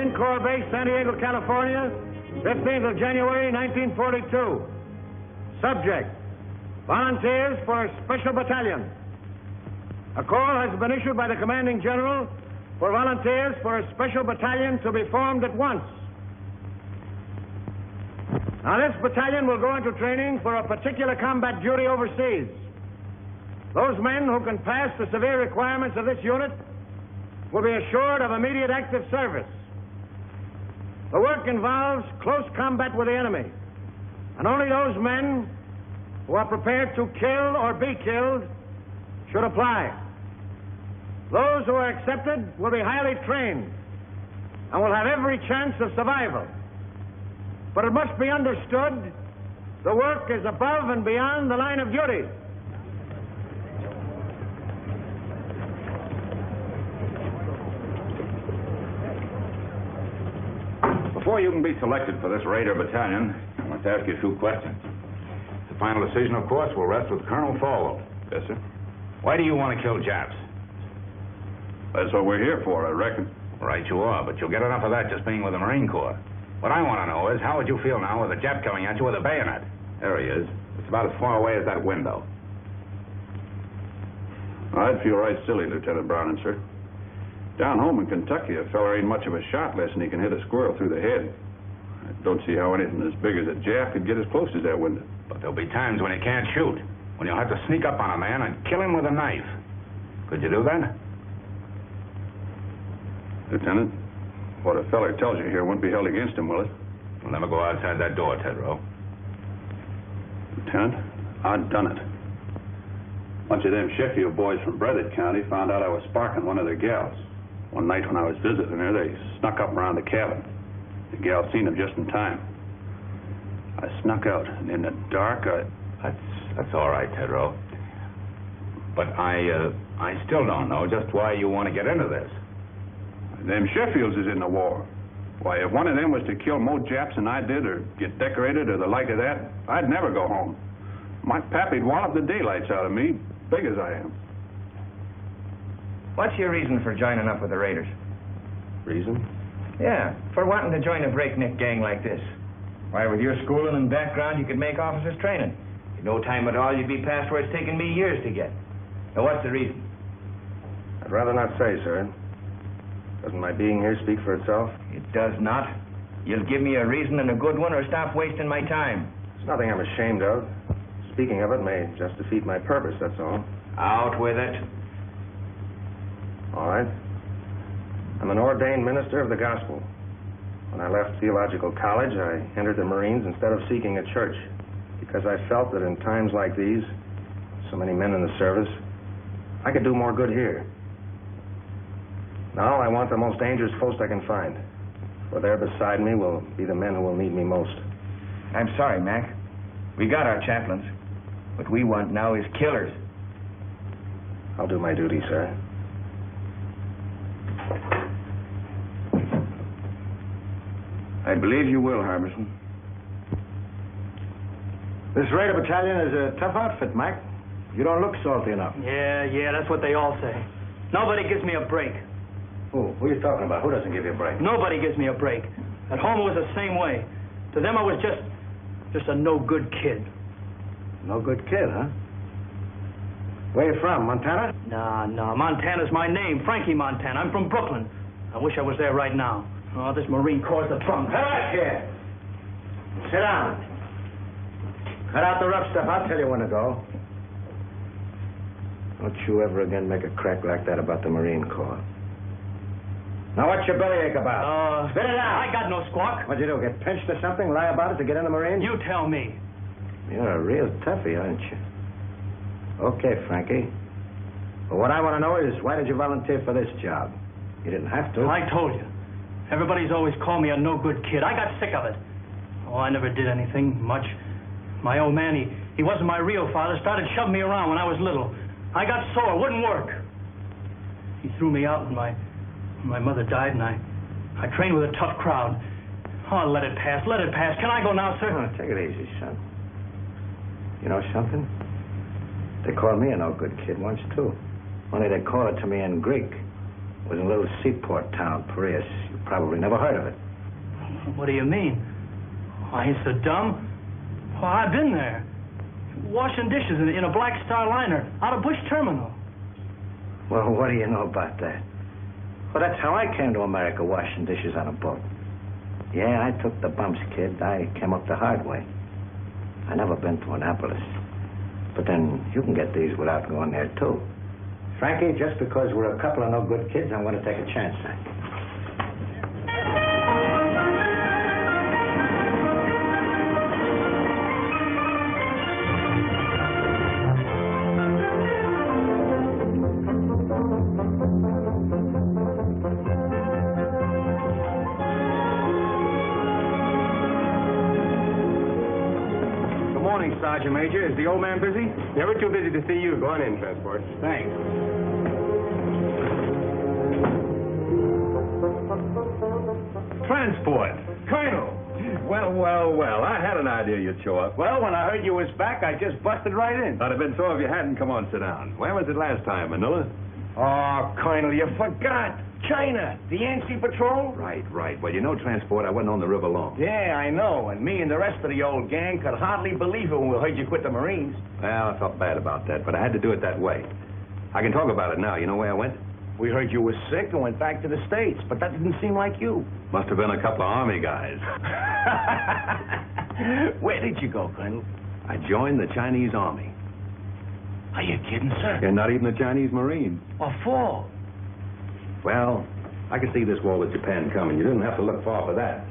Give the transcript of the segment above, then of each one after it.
Marine Corps Base, San Diego, California, 15th of January, 1942. Subject, volunteers for a special battalion. A call has been issued by the commanding general for volunteers for a special battalion to be formed at once. Now, this battalion will go into training for a particular combat duty overseas. Those men who can pass the severe requirements of this unit will be assured of immediate active service. The work involves close combat with the enemy, and only those men who are prepared to kill or be killed should apply. Those who are accepted will be highly trained and will have every chance of survival. But it must be understood the work is above and beyond the line of duty. Before you can be selected for this Raider battalion, I must ask you a few questions. The final decision, of course, will rest with Colonel Falwell. Yes, sir. Why do you want to kill Japs? That's what we're here for, I reckon. Right you are, but you'll get enough of that just being with the Marine Corps. What I want to know is, how would you feel now with a Jap coming at you with a bayonet? There he is. It's about as far away as that window. I'd feel right silly, Lieutenant Browning, sir. Down home in Kentucky, a fella ain't much of a shot less than he can hit a squirrel through the head. I don't see how anything as big as a Jap could get as close as that window. But there'll be times when you can't shoot, when you'll have to sneak up on a man and kill him with a knife. Could you do that? Lieutenant, what a feller tells you here won't be held against him, will it? We'll never go outside that door, Tedrow. Lieutenant, I've done it. A bunch of them Sheffield boys from Breathitt County found out I was sparking one of their gals. One night when I was visiting her, they snuck up around the cabin. The gal seen them just in time. I snuck out, and in the dark, That's all right, Tedrow. But I still don't know just why you want to get into this. Them Sheffields is in the war. Why, if one of them was to kill more Japs than I did, or get decorated, or the like of that, I'd never go home. My pappy'd wallop the daylights out of me, big as I am. What's your reason for joining up with the Raiders? Reason? Yeah, for wanting to join a breakneck gang like this. Why, with your schooling and background, you could make officers' training. In no time at all, you'd be past where it's taken me years to get. Now, what's the reason? I'd rather not say, sir. Doesn't my being here speak for itself? It does not. You'll give me a reason and a good one, or stop wasting my time. It's nothing I'm ashamed of. Speaking of it may just defeat my purpose, that's all. Out with it. All right. I'm an ordained minister of the gospel. When I left theological college, I entered the Marines instead of seeking a church, because I felt that in times like these, so many men in the service, I could do more good here. Now I want the most dangerous post I can find, for there beside me will be the men who will need me most. I'm sorry, Mac. We got our chaplains. What we want now is killers. I'll do my duty, sir. I believe you will, Harbison. This Raider battalion is a tough outfit, Mac. You don't look salty enough. Yeah, that's what they all say. Nobody gives me a break. Who are you talking about? Who doesn't give you a break? Nobody gives me a break. At home, it was the same way. To them, I was just a no-good kid. No good kid, huh? Where you from, Montana? No. Montana's my name, Frankie Montana. I'm from Brooklyn. I wish I was there right now. Oh, this Marine Corps is the trump. Come back here. Sit down. Cut out the rough stuff. I'll tell you when to go. Don't you ever again make a crack like that about the Marine Corps. Now, what's your bellyache about? Spit it out. I got no squawk. What'd you do, get pinched or something? Lie about it to get in the Marines? You tell me. You're a real toughie, aren't you? Okay, Frankie. But what I want to know is, why did you volunteer for this job? You didn't have to. I told you. Everybody's always called me a no-good kid. I got sick of it. Oh, I never did anything much. My old man, he wasn't my real father, started shoving me around when I was little. I got sore, wouldn't work. He threw me out when my mother died, and I trained with a tough crowd. Oh, let it pass. Can I go now, sir? Oh, take it easy, son. You know something? They called me a no-good kid once, too. Only they call it to me in Greek. It was a little seaport town, Paris. You probably never heard of it. What do you mean? I ain't so dumb. Well, I've been there. Washing dishes in a Black Star liner out of Bush Terminal. Well, what do you know about that? Well, that's how I came to America, washing dishes on a boat. Yeah, I took the bumps, kid. I came up the hard way. I never been to Annapolis. But then you can get these without going there, too. Frankie, just because we're a couple of no good kids, I'm going to take a chance on you. Sergeant Major, is the old man busy? Never too busy to see you. Go on in, Transport. Thanks. Transport. Colonel. Well, I had an idea you'd show up. Well, when I heard you was back, I just busted right in. I'd have been so if you hadn't. Come on, sit down. Where was it last time, Manila? Oh, Colonel, you forgot. China, the Yankee patrol. Right. Well, you know, Transport, I wasn't on the river long. Yeah, I know. And me and the rest of the old gang could hardly believe it when we heard you quit the Marines. Well, I felt bad about that, but I had to do it that way. I can talk about it now. You know where I went? We heard you were sick and went back to the States, but that didn't seem like you. Must have been a couple of Army guys. Where did you go, Colonel? I joined the Chinese Army. Are you kidding, sir? And not even the Chinese Marines. What for? Well, I could see this war with Japan coming. You didn't have to look far for that.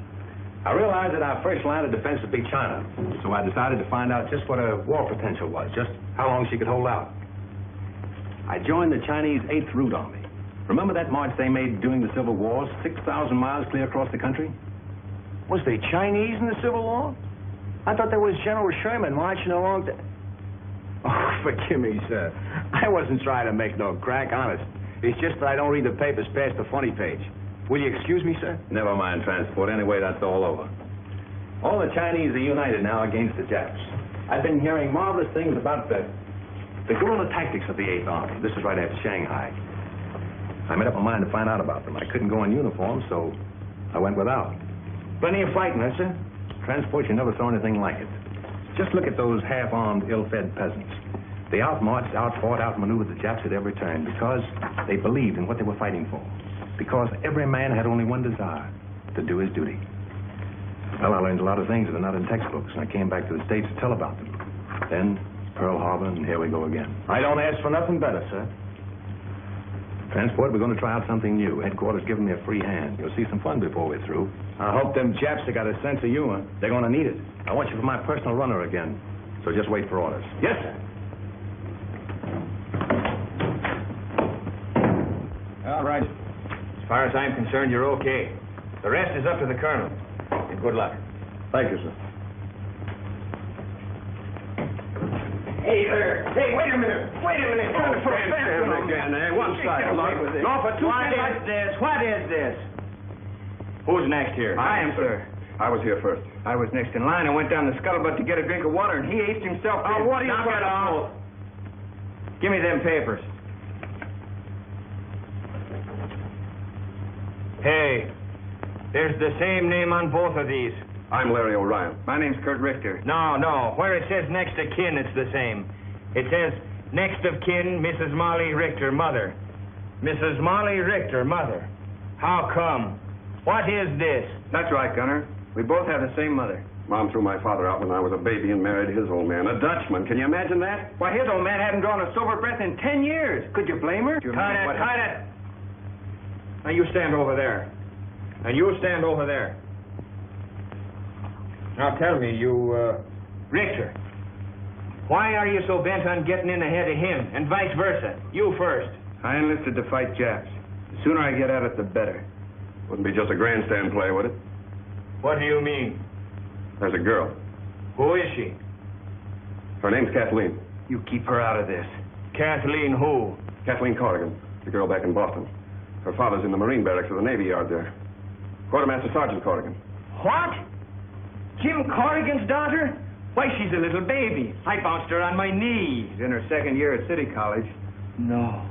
I realized that our first line of defense would be China. So I decided to find out just what her war potential was, just how long she could hold out. I joined the Chinese 8th Route Army. Remember that march they made during the Civil War, 6,000 miles clear across the country? Was they Chinese in the Civil War? I thought there was General Sherman marching along the... Oh, forgive me, sir. I wasn't trying to make no crack, honest. It's just that I don't read the papers past the funny page. Will you excuse me, sir? Never mind, Transport. Anyway, that's all over. All the Chinese are united now against the Japs. I've been hearing marvelous things about the guerrilla tactics of the 8th Army. This is right after Shanghai. I made up my mind to find out about them. I couldn't go in uniform, so I went without. Plenty of fighting, huh, sir? Transport, you never saw anything like it. Just look at those half-armed, ill-fed peasants. They outmarched, outfought, outmaneuvered the Japs at every turn because they believed in what they were fighting for. Because every man had only one desire, to do his duty. Well, I learned a lot of things that are not in textbooks, and I came back to the States to tell about them. Then, Pearl Harbor, and here we go again. I don't ask for nothing better, sir. Transport, we're going to try out something new. Headquarters giving me a free hand. You'll see some fun before we're through. I hope them Japs have got a sense of humor. They're going to need it. I want you for my personal runner again, so just wait for orders. Yes, sir. All right. As far as I'm concerned, you're okay. The rest is up to the colonel. And good luck. Thank you, sir. Hey, wait a minute. Turn for a fence. Again, one side. No, for two What is this? Who's next here? I am, sir. I was here first. I was next in line. I went down the scuttlebutt to get a drink of water, and he aced himself. What are you Knock it talking off. Give me them papers. Hey, there's the same name on both of these. I'm Larry O'Ryan. My name's Kurt Richter. No. Where it says next of kin, it's the same. It says next of kin, Mrs. Molly Richter, mother. Mrs. Molly Richter, mother. How come? What is this? That's right, Gunner. We both have the same mother. Mom threw my father out when I was a baby and married his old man, a Dutchman. Can you imagine that? Why, his old man hadn't drawn a sober breath in 10 years. Could you blame her? Cut it. Now, you stand over there. And you stand over there. Now, tell me, Richter, why are you so bent on getting in ahead of him, and vice versa? You first. I enlisted to fight Japs. The sooner I get at it, the better. Wouldn't be just a grandstand play, would it? What do you mean? There's a girl. Who is she? Her name's Kathleen. You keep her out of this. Kathleen who? Kathleen Corrigan, the girl back in Boston. Her father's in the Marine barracks of the Navy Yard there. Quartermaster Sergeant Corrigan. What? Jim Corrigan's daughter? Why, she's a little baby. I bounced her on my knee. She's in her second year at City College. No.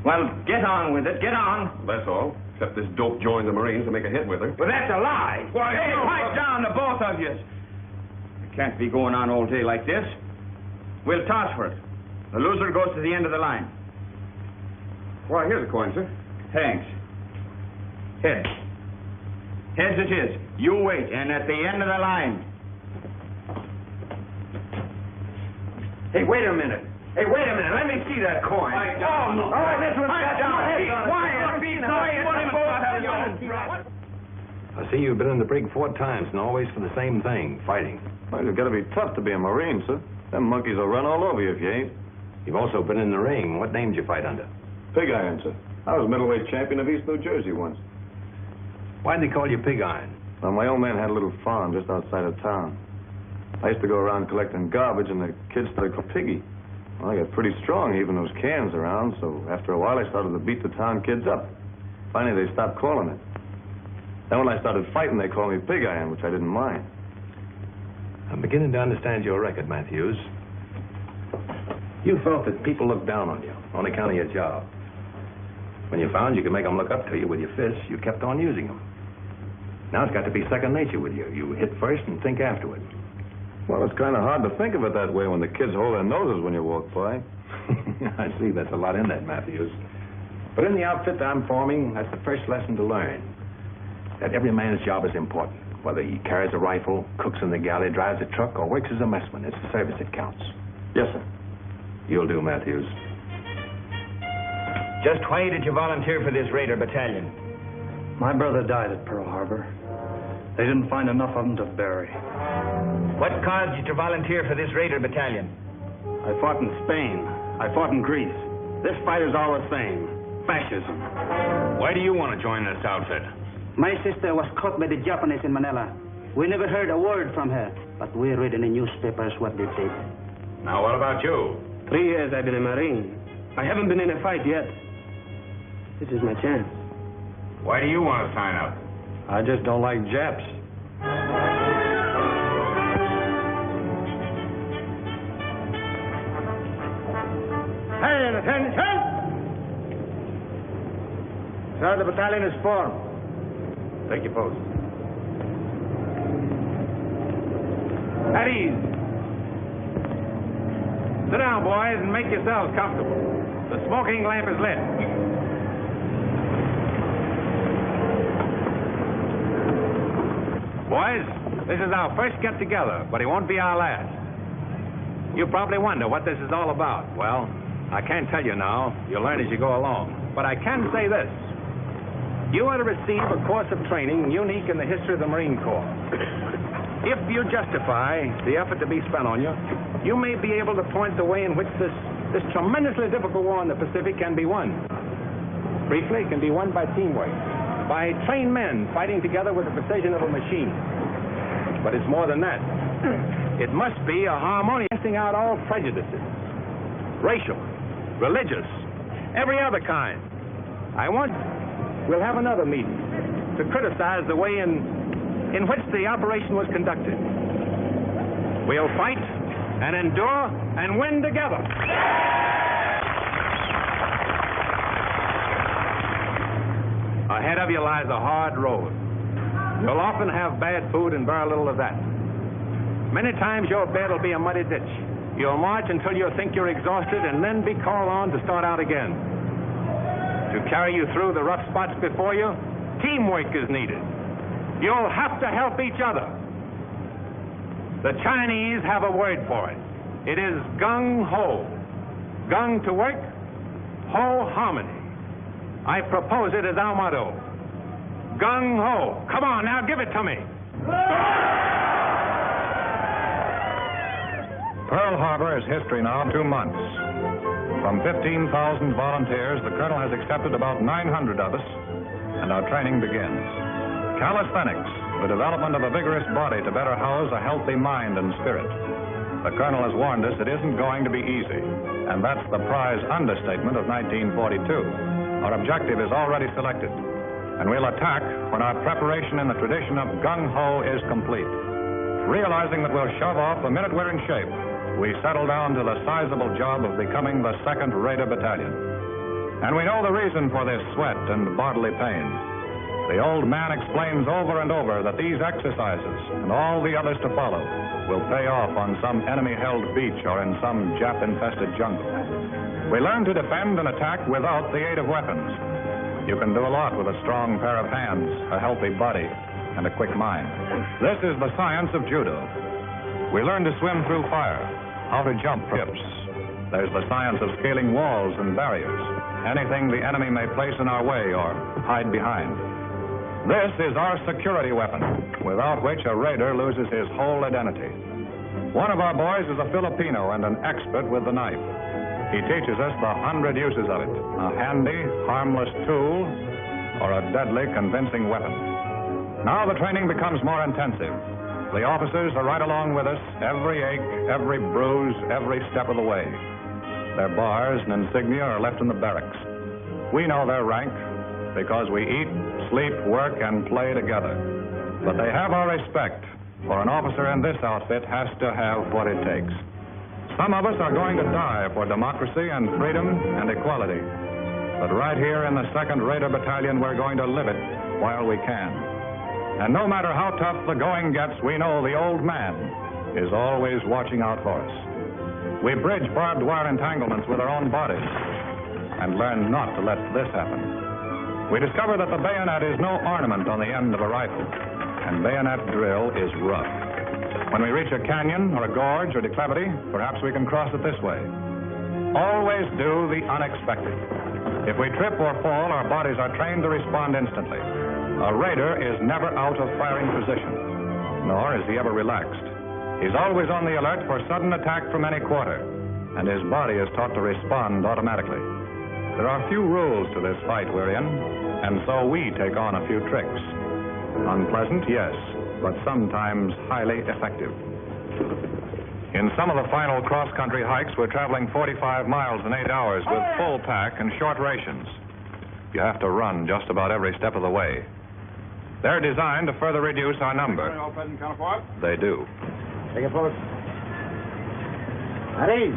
Well, get on with it. Get on. That's all. Except this dope joined the Marines to make a hit with her. But that's a lie. Why, hey, no, pipe down, the both of you. It can't be going on all day like this. We'll toss for it. The loser goes to the end of the line. Why, here's a coin, sir. Thanks. Heads. Heads it is. You wait, and at the end of the line. Hey, wait a minute. Hey, wait a minute. Let me see that coin. Oh, no. All right, this one's got down. Hey, quiet. Be quiet. I see you've been in the brig 4 times, and always for the same thing, fighting. Well, you've got to be tough to be a Marine, sir. Them monkeys will run all over you if you ain't. You've also been in the ring. What name did you fight under? Pig Iron, sir. I was middleweight champion of East New Jersey once. Why'd they call you Pig Iron? Well, my old man had a little farm just outside of town. I used to go around collecting garbage, and the kids started calling Piggy. Well, I got pretty strong heaving those cans around, so after a while I started to beat the town kids up. Finally, they stopped calling it. Then when I started fighting, they called me Pig Iron, which I didn't mind. I'm beginning to understand your record, Matthews. You felt that people looked down on you on account of your job. When you found you could make them look up to you with your fists, you kept on using them. Now it's got to be second nature with you. You hit first and think afterward. Well, it's kind of hard to think of it that way when the kids hold their noses when you walk by. I see that's a lot in that, Matthews. But in the outfit that I'm forming, that's the first lesson to learn. That every man's job is important. Whether he carries a rifle, cooks in the galley, drives a truck, or works as a messman, it's the service that counts. Yes, sir. You'll do, Matthews. Just why did you volunteer for this Raider battalion? My brother died at Pearl Harbor. They didn't find enough of him to bury. What caused you to volunteer for this Raider battalion? I fought in Spain. I fought in Greece. This fight is all the same. Fascism. Why do you want to join this outfit? My sister was caught by the Japanese in Manila. We never heard a word from her, but we read in the newspapers what they did. Now, what about you? 3 years I've been a Marine. I haven't been in a fight yet. This is my chance. Why do you want to sign up? I just don't like Japs. Hey, attention! Sir, the battalion is formed. Take your post. At ease. Sit down, boys, and make yourselves comfortable. The smoking lamp is lit. Boys, this is our first get-together, but it won't be our last. You probably wonder what this is all about. Well, I can't tell you now. You'll learn as you go along. But I can say this. You are to receive a course of training unique in the history of the Marine Corps. If you justify the effort to be spent on you, you may be able to point the way in which this tremendously difficult war in the Pacific can be won. Briefly, it can be won by teamwork, by trained men fighting together with the precision of a machine. But it's more than that. It must be a harmonious, casting out all prejudices, racial, religious, every other kind. We'll have another meeting to criticize the way in which the operation was conducted. We'll fight and endure and win together. Ahead of you lies a hard road. You'll often have bad food and very little of that. Many times your bed will be a muddy ditch. You'll march until you think you're exhausted and then be called on to start out again. To carry you through the rough spots before you, teamwork is needed. You'll have to help each other. The Chinese have a word for it. It is gung-ho. Gung to work, ho harmony. I propose it as our motto. Gung-ho. Come on, now give it to me. Pearl Harbor is history now, 2 months. From 15,000 volunteers, the Colonel has accepted about 900 of us, and our training begins. Calisthenics, the development of a vigorous body to better house a healthy mind and spirit. The Colonel has warned us it isn't going to be easy, and that's the prize understatement of 1942. Our objective is already selected, and we'll attack when our preparation in the tradition of gung-ho is complete. Realizing that we'll shove off the minute we're in shape, we settle down to the sizable job of becoming the 2nd Raider Battalion. And we know the reason for this sweat and bodily pain. The old man explains over and over that these exercises, and all the others to follow, will pay off on some enemy-held beach or in some Jap-infested jungle. We learn to defend and attack without the aid of weapons. You can do a lot with a strong pair of hands, a healthy body, and a quick mind. This is the science of judo. We learn to swim through fire, how to jump hips. There's the science of scaling walls and barriers, anything the enemy may place in our way or hide behind. This is our security weapon, without which a raider loses his whole identity. One of our boys is a Filipino and an expert with the knife. He teaches us the 100 uses of it, a handy, harmless tool, or a deadly, convincing weapon. Now the training becomes more intensive. The officers are right along with us, every ache, every bruise, every step of the way. Their bars and insignia are left in the barracks. We know their rank because we eat, sleep, work, and play together. But they have our respect, for an officer in this outfit has to have what it takes. Some of us are going to die for democracy and freedom and equality. But right here in the 2nd Raider Battalion, we're going to live it while we can. And no matter how tough the going gets, we know the old man is always watching out for us. We bridge barbed wire entanglements with our own bodies and learn not to let this happen. We discover that the bayonet is no ornament on the end of a rifle, and bayonet drill is rough. When we reach a canyon or a gorge or declivity, perhaps we can cross it this way. Always do the unexpected. If we trip or fall, our bodies are trained to respond instantly. A raider is never out of firing position, nor is he ever relaxed. He's always on the alert for sudden attack from any quarter, and his body is taught to respond automatically. There are few rules to this fight we're in, and so we take on a few tricks. Unpleasant, yes, but sometimes highly effective. In some of the final cross-country hikes, we're traveling 45 miles in 8 hours with full pack and short rations. You have to run just about every step of the way. They're designed to further reduce our number. They do. Take a post. At ease.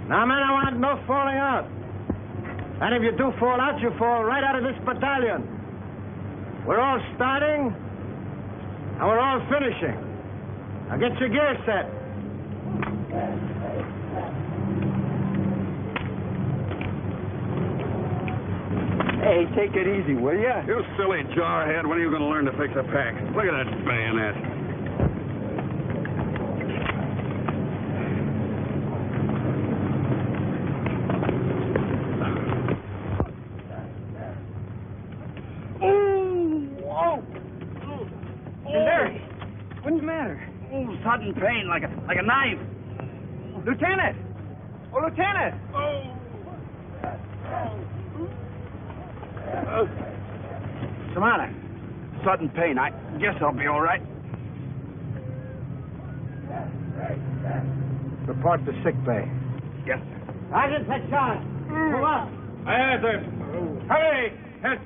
Now, men, I want no falling out. And if you do fall out, you fall right out of this battalion. We're all starting, and we're all finishing. Now get your gear set. Hey, take it easy, will you? You silly jarhead. When are you going to learn to fix a pack? Look at that bayonet. Sudden pain, like a knife. Lieutenant! Oh, Lieutenant! What's the matter? Sudden pain. I guess I'll be all right. Report to sick bay. Yes, sir. Sergeant, take charge. Move up. Aye, sir. Hurry! Head!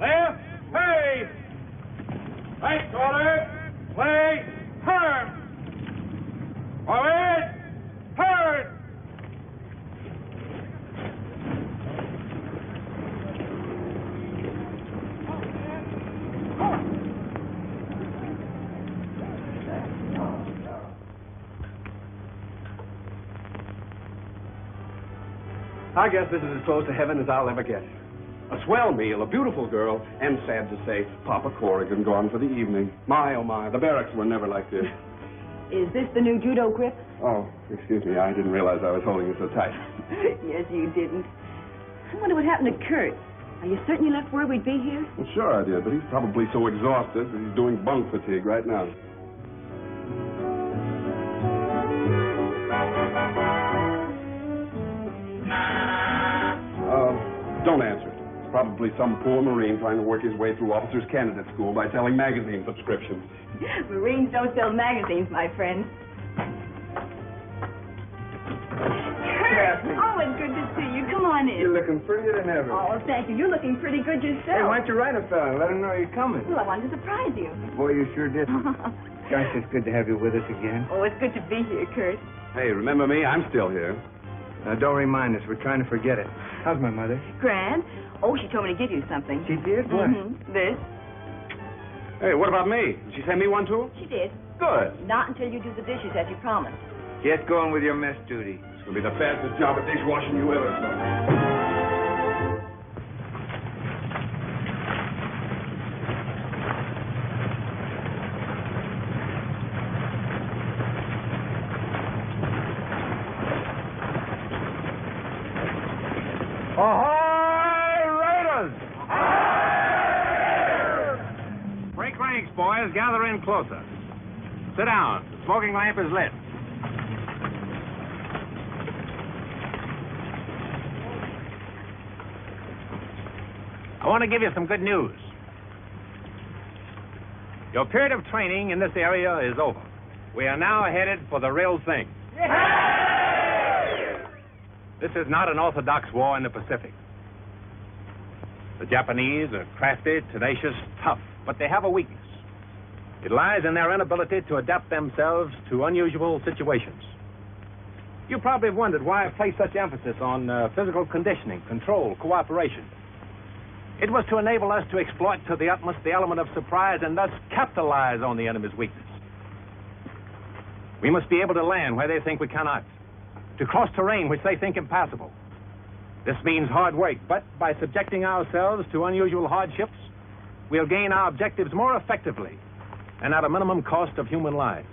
Left! Hurry! Right shoulder! Play! Turn! Forward! Turn! I guess this is as close to heaven as I'll ever get. A swell meal, a beautiful girl, and sad to say, Papa Corrigan gone for the evening. My, oh my, the barracks were never like this. Is this the new judo grip? Oh, excuse me, I didn't realize I was holding it so tight. Yes, you didn't. I wonder what happened to Kurt. Are you certain you left word we'd be here? Well, sure I did, but he's probably so exhausted that he's doing bunk fatigue right now. Don't answer it. Probably some poor Marine trying to work his way through officers' candidate school by selling magazine subscriptions. Marines don't sell magazines, my friend. Kurt! Oh, it's good to see you. Come on in. You're looking prettier than ever. Oh, thank you. You're looking pretty good yourself. Hey, why don't you write a fella and let him know you're coming? Well, I wanted to surprise you. Boy, you sure did. Gosh, it's good to have you with us again. Oh, it's good to be here, Kurt. Hey, remember me? I'm still here. Now, don't remind us. We're trying to forget it. How's my mother? Grand. Oh, she told me to give you something. She did? What? This. Hey, what about me? Did she send me one, too? She did. Good. Not until you do the dishes as you promised. Get going with your mess duty. It's going to be the fastest job of dishwashing you ever saw. Ahoy, Raiders! Break ranks, boys. Gather in closer. Sit down. The smoking lamp is lit. I want to give you some good news. Your period of training in this area is over. We are now headed for the real thing. This is not an orthodox war in the Pacific. The Japanese are crafty, tenacious, tough, but they have a weakness. It lies in their inability to adapt themselves to unusual situations. You probably have wondered why I place such emphasis on physical conditioning, control, cooperation. It was to enable us to exploit to the utmost the element of surprise and thus capitalize on the enemy's weakness. We must be able to land where they think we cannot, to cross terrain which they think impassable. This means hard work, but by subjecting ourselves to unusual hardships, we'll gain our objectives more effectively and at a minimum cost of human lives.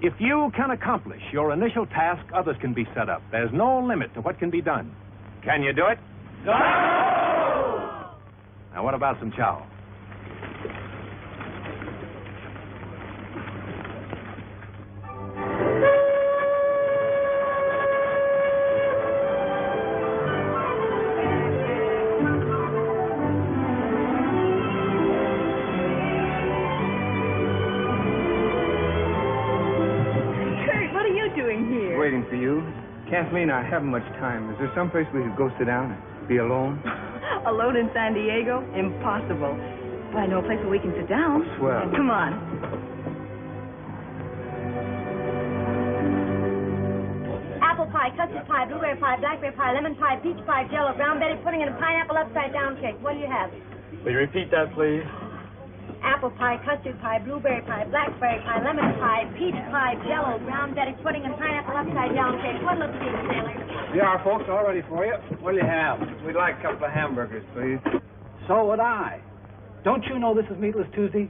If you can accomplish your initial task, others can be set up. There's no limit to what can be done. Can you do it? No! Now, what about some chow? Waiting for you. Kathleen, I haven't much time. Is there someplace we could go sit down and be alone? Alone in San Diego? Impossible. But I know a place where we can sit down. Oh, swell. Come on. Apple pie, custard pie, blueberry pie, blackberry pie, lemon pie, peach pie, jello, brown betty pudding, and a pineapple upside-down cake. What do you have? Will you repeat that, please? Apple pie, custard pie, blueberry pie, blackberry pie, lemon pie, peach pie, jello, brown betty pudding, and pineapple upside-down cake. What'll it be, sailor? Yeah, our folks all ready for you. What'll you have? We'd like a couple of hamburgers, please. So would I. Don't you know this is Meatless Tuesday?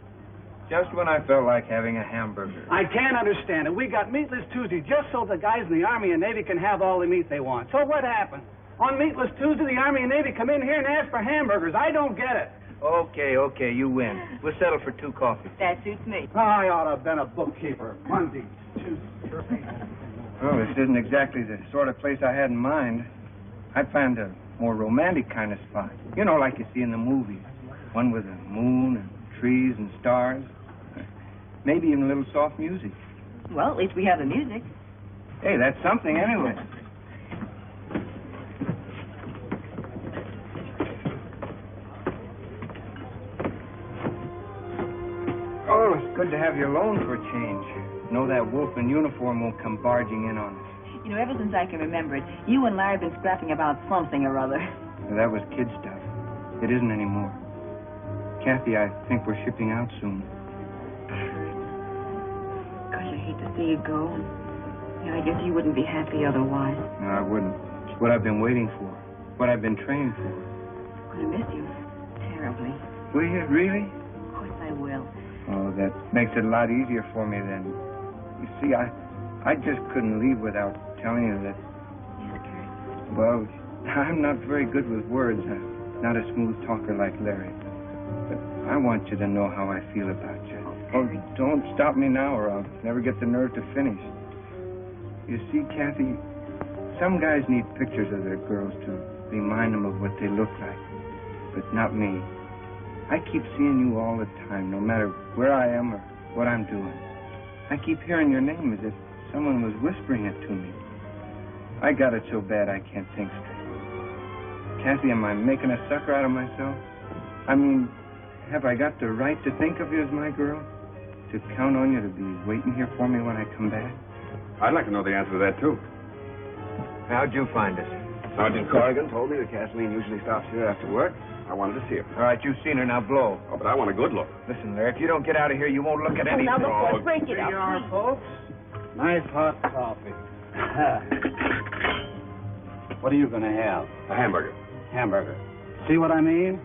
Just when I felt like having a hamburger. I can't understand it. We got Meatless Tuesday just so the guys in the Army and Navy can have all the meat they want. So what happened? On Meatless Tuesday, the Army and Navy come in here and ask for hamburgers. I don't get it. Okay, you win. We'll settle for 2 coffees. That suits me. I ought to have been a bookkeeper. Monday, Tuesday. Well, this isn't exactly the sort of place I had in mind. I planned a more romantic kind of spot. You know, like you see in the movies. One with a moon and trees and stars. Maybe even a little soft music. Well, at least we have the music. Hey, that's something anyway. Oh, it's good to have you alone for a change. Know that wolf in uniform won't come barging in on us. You know, ever since I can remember it, you and Larry have been scrapping about something or other. Well, that was kid stuff. It isn't anymore. Kathy, I think we're shipping out soon. Gosh, I hate to see you go. Yeah, I guess you wouldn't be happy otherwise. No, I wouldn't. It's what I've been waiting for. What I've been trained for. I'm going to miss you terribly. Will you, really? Of course I will. Oh, that makes it a lot easier for me then. You see, I just couldn't leave without telling you that... Yes, Kurt? Well, I'm not very good with words. I'm not a smooth talker like Larry. But I want you to know how I feel about you. Oh, don't stop me now or I'll never get the nerve to finish. You see, Kathy, some guys need pictures of their girls to remind them of what they look like. But not me. I keep seeing you all the time, no matter where I am or what I'm doing. I keep hearing your name as if someone was whispering it to me. I got it so bad I can't think straight. Kathy, am I making a sucker out of myself? I mean, have I got the right to think of you as my girl? To count on you to be waiting here for me when I come back? I'd like to know the answer to that, too. How'd you find us? Sergeant Corrigan told me that Kathleen usually stops here after work. I wanted to see her. All right, you've seen her, now blow. Oh, but I want a good look. Listen, Larry, if you don't get out of here, you won't look at anything. Now, look, boy, break it up. folks. Nice hot coffee. What are you going to have? A hamburger. Hamburger. See what I mean?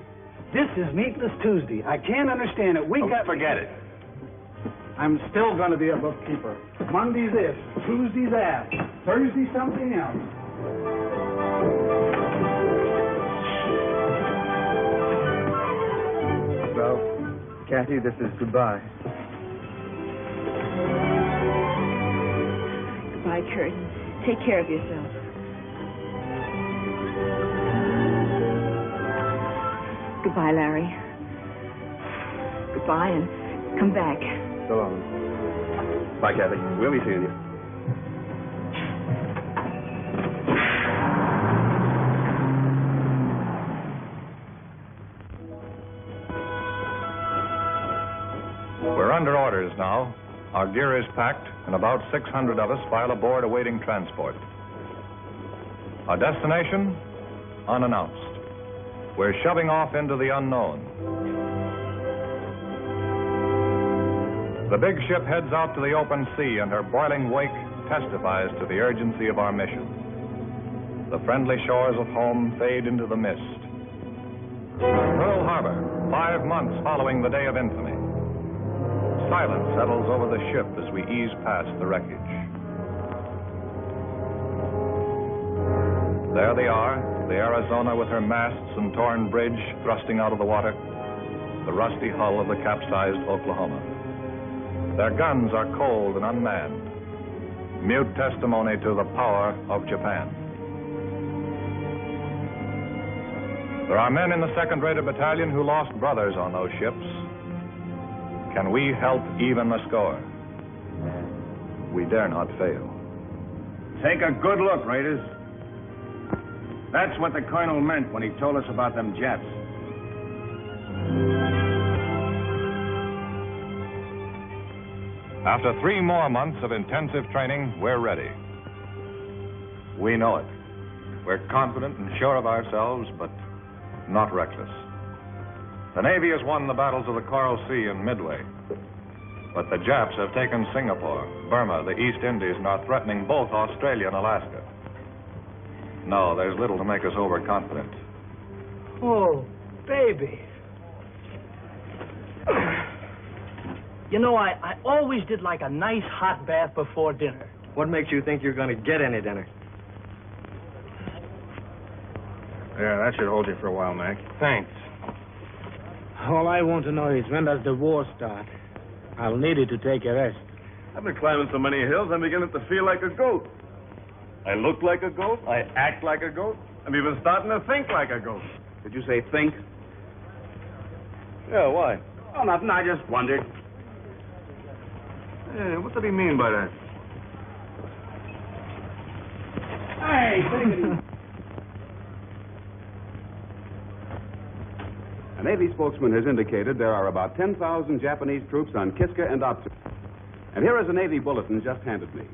This is Meatless Tuesday. I can't understand it. Forget it. I'm still going to be a bookkeeper. Monday's this, Tuesday's that, Thursday something else. Well, Kathy, this is goodbye. Goodbye, Kurt. Take care of yourself. Goodbye, Larry. Goodbye, and come back. So long. Bye, Kathy. We'll be seeing you. We're under orders now. Our gear is packed, and about 600 of us file aboard awaiting transport. Our destination? Unannounced. We're shoving off into the unknown. The big ship heads out to the open sea, and her boiling wake testifies to the urgency of our mission. The friendly shores of home fade into the mist. Pearl Harbor, 5 months following the day of infamy. Silence settles over the ship as we ease past the wreckage. There they are, the Arizona with her masts and torn bridge thrusting out of the water, the rusty hull of the capsized Oklahoma. Their guns are cold and unmanned, mute testimony to the power of Japan. There are men in the 2nd Raider Battalion who lost brothers on those ships. Can we help even the score? We dare not fail. Take a good look, Raiders. That's what the colonel meant when he told us about them Japs. After 3 more months of intensive training, we're ready. We know it. We're confident and sure of ourselves, but not reckless. The Navy has won the battles of the Coral Sea and Midway. But the Japs have taken Singapore, Burma, the East Indies, and are threatening both Australia and Alaska. No, there's little to make us overconfident. Oh, baby. You know, I always did like a nice hot bath before dinner. What makes you think you're going to get any dinner? Yeah, that should hold you for a while, Mac. Thanks. All I want to know is when does the war start? I'll need it to take a rest. I've been climbing so many hills, I'm beginning to feel like a goat. I look like a goat. I act like a goat. I'm even starting to think like a goat. Did you say think? Yeah, why? Oh, nothing. I just wondered. Yeah, what did he mean by that? Hey, take it easy. A Navy spokesman has indicated there are about 10,000 Japanese troops on Kiska and Otsu. And here is a Navy bulletin just handed me.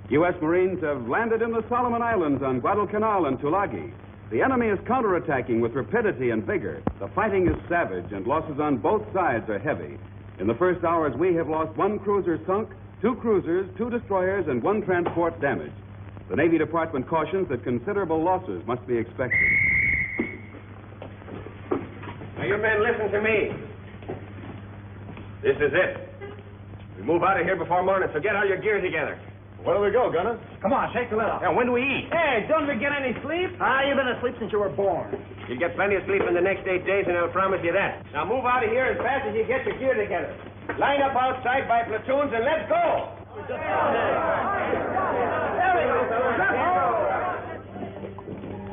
U.S. Marines have landed in the Solomon Islands on Guadalcanal and Tulagi. The enemy is counterattacking with rapidity and vigor. The fighting is savage, and losses on both sides are heavy. In the first hours, we have lost 1 cruiser sunk, 2 cruisers, 2 destroyers, and 1 transport damaged. The Navy Department cautions that considerable losses must be expected. Now, you men, listen to me. This is it. We move out of here before morning, so get all your gear together. Where do we go, Gunner? Come on, shake the lid off. Now, when do we eat? Hey, don't we get any sleep? You've been asleep since you were born. You'll get plenty of sleep in the next 8 days, and I'll promise you that. Now, move out of here as fast as you get your gear together. Line up outside by platoons, and let's go!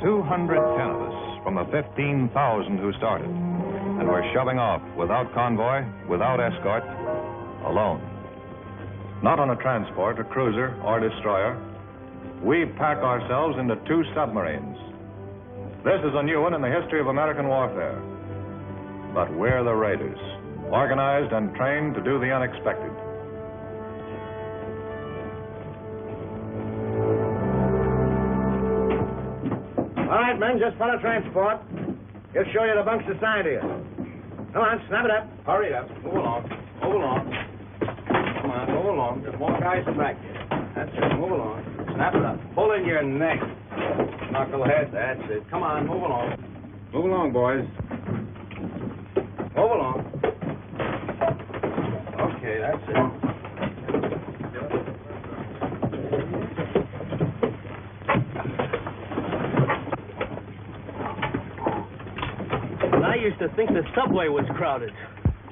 210 of us from the 15,000 who started. And we're shoving off without convoy, without escort, alone. Not on a transport, a cruiser, or destroyer. We pack ourselves into 2 submarines. This is a new one in the history of American warfare. But we're the Raiders, organized and trained to do the unexpected. right, men, just follow transport. He'll show you the bunks assigned to you. Come on, snap it up. Hurry up. Move along. Move along. Come on, move along. There's more guys back here. That's it. Move along. Snap it up. Pull in your neck. Knucklehead. That's it. Come on, move along. Move along, boys. Move along. Okay, that's it. I used to think the subway was crowded.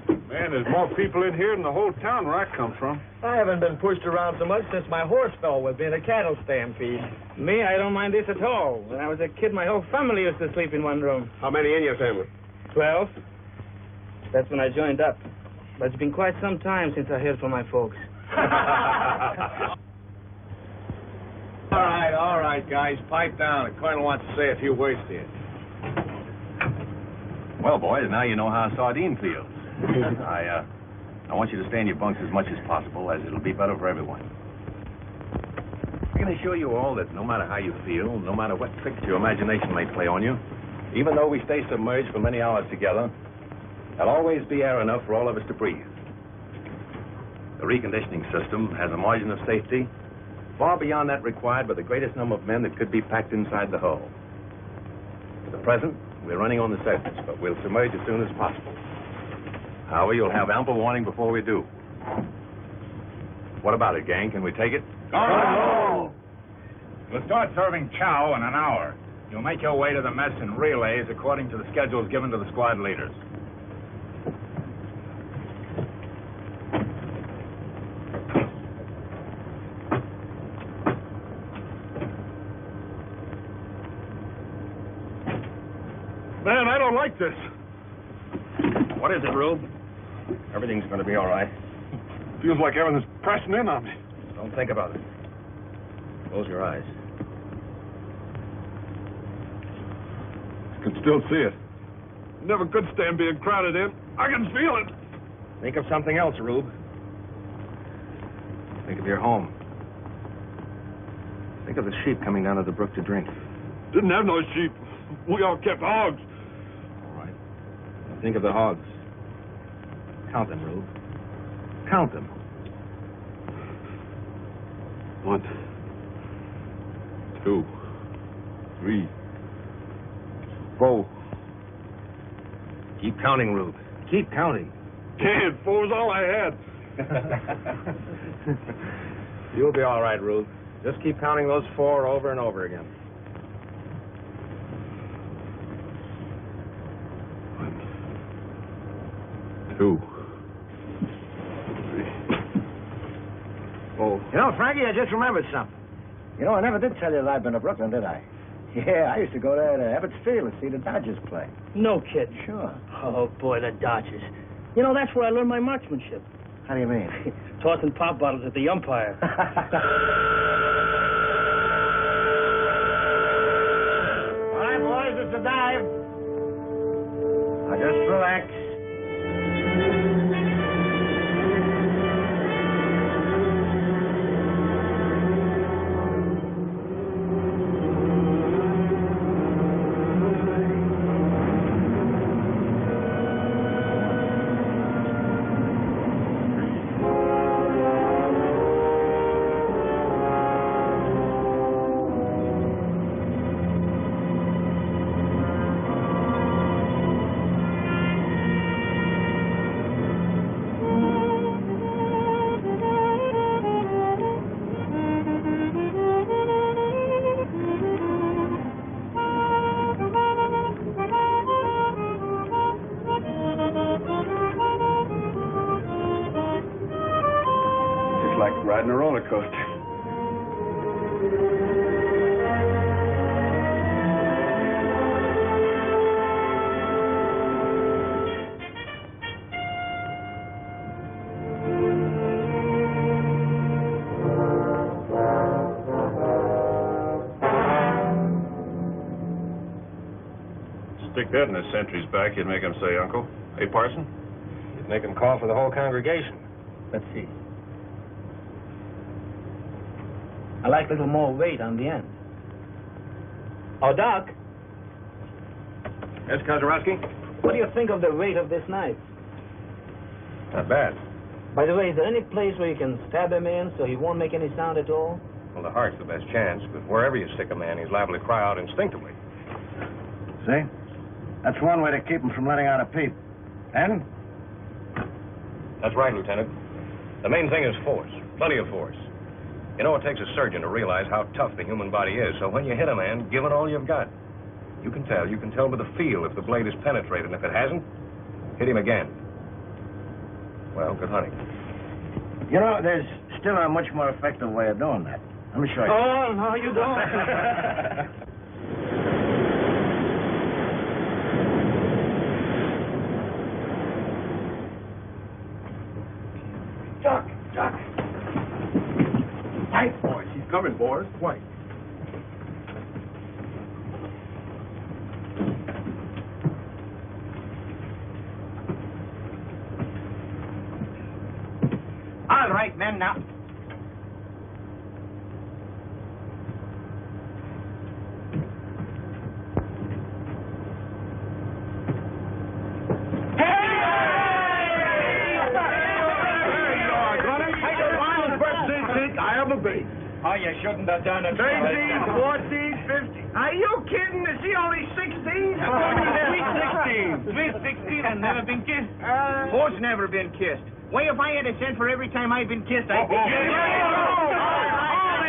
Man, there's more people in here than the whole town where I come from. I haven't been pushed around so much since my horse fell with me in a cattle stampede. Me, I don't mind this at all. When I was a kid, my whole family used to sleep in one room. How many in your family? 12. That's when I joined up. But it's been quite some time since I heard from my folks. All right, guys, pipe down. The colonel wants to say a few words to you. Well, boys, now you know how a sardine feels. I want you to stay in your bunks as much as possible, as it'll be better for everyone. I can assure you all that no matter how you feel, no matter what tricks your imagination may play on you, even though we stay submerged for many hours together, there'll always be air enough for all of us to breathe. The reconditioning system has a margin of safety far beyond that required by the greatest number of men that could be packed inside the hull. For the present, we're running on the surface, but we'll submerge as soon as possible. However, you'll have ample warning before we do. What about it, gang? Can we take it? No! We'll start serving chow in an hour. You'll make your way to the mess in relays according to the schedules given to the squad leaders. Man, I don't like this. What is it, Rube? Everything's going to be all right. Feels like everything's pressing in on me. Don't think about it. Close your eyes. I can still see it. Never could stand being crowded in. I can feel it. Think of something else, Rube. Think of your home. Think of the sheep coming down to the brook to drink. Didn't have no sheep. We all kept hogs. All right. Now think of the hogs. Count them, Rube. Count them. 1, 2, 3, 4. Keep counting, Rube. Keep counting. 10. 4's all I had. You'll be all right, Rube. Just keep counting those 4 over and over again. 1, 2, 3, 4. You know, Frankie, I just remembered something. You know, I never did tell you that I've been to Brooklyn, did I? Yeah, I used to go there to Ebbets Field to see the Dodgers play. No kidding. Sure. Oh, boy, the Dodgers. You know, that's where I learned my marksmanship. How do you mean? Tossing pop bottles at the umpire. All right, boys, it's a dive. Now just relax. Like riding a roller coaster. Stick that in the sentry's back, you'd make him say, Uncle. Hey, Parson? You'd make them call for the whole congregation. Let's see. I like a little more weight on the end. Oh, Doc, Yes, Kozarowski? What do you think of the weight of this knife? Not bad. By the way, is there any place where you can stab a man so he won't make any sound at all? Well, the heart's the best chance, but wherever you stick a man, he's liable to cry out instinctively. See? That's one way to keep him from letting out a peep. And? That's right, Lieutenant. The main thing is force. Plenty of force. You know, it takes a surgeon to realize how tough the human body is, so when you hit a man, give it all you've got. You can tell by the feel if the blade is penetrated, and if it hasn't, hit him again. Well, good hunting. You know, there's still a much more effective way of doing that. Let me show you. Oh, no, you don't. Duck. Tight, boys. He's coming, boys. White. All right, men, now. Oh, you shouldn't have done it. 13, 14, 15. Are you kidding? Is he only 16? Sweet 16 and never been kissed. Who's never been kissed? Why, if I had a cent for every time I've been kissed, I'd be...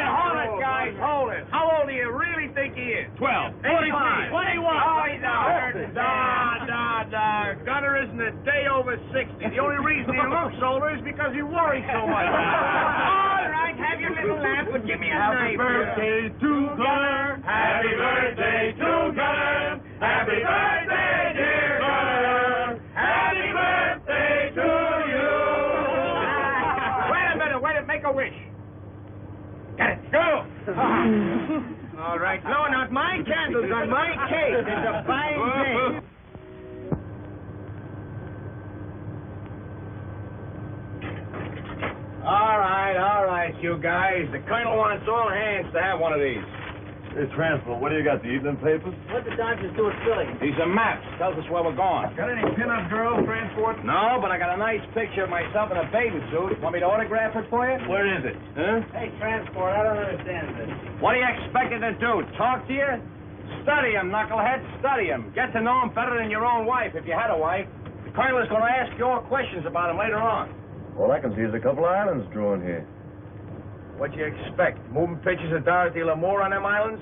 Hold it, guys, hold it. How old do you really think he is? 12. 45. 21. Oh, he's out. Gunner isn't a day over 60. The only reason he looks older is because he worries so much. All right, have your little laugh, but give me a knife. Happy birthday to Gunner. Happy birthday to Gunner. Happy birthday, dear Gunner. Happy birthday to you. Wait a minute, make a wish. Get it, go. All right, blowing out my candles on my cake. It's a fine day. All right, you guys. The colonel wants all hands to have one of these. Hey, Transport, what do you got, the evening papers? What the Dodgers do at Philly? These are maps. Tells us where we're going. Got any pin-up girls, Transport? No, but I got a nice picture of myself in a bathing suit. Want me to autograph it for you? Where is it? Huh? Hey, Transport, I don't understand this. What do you expect it to do? Talk to you? Study him, knucklehead. Study him. Get to know him better than your own wife, if you had a wife. The colonel is going to ask you all questions about him later on. All I can see is a couple of islands drawn here. What do you expect? Moving pictures of Dorothy Lamour on them islands?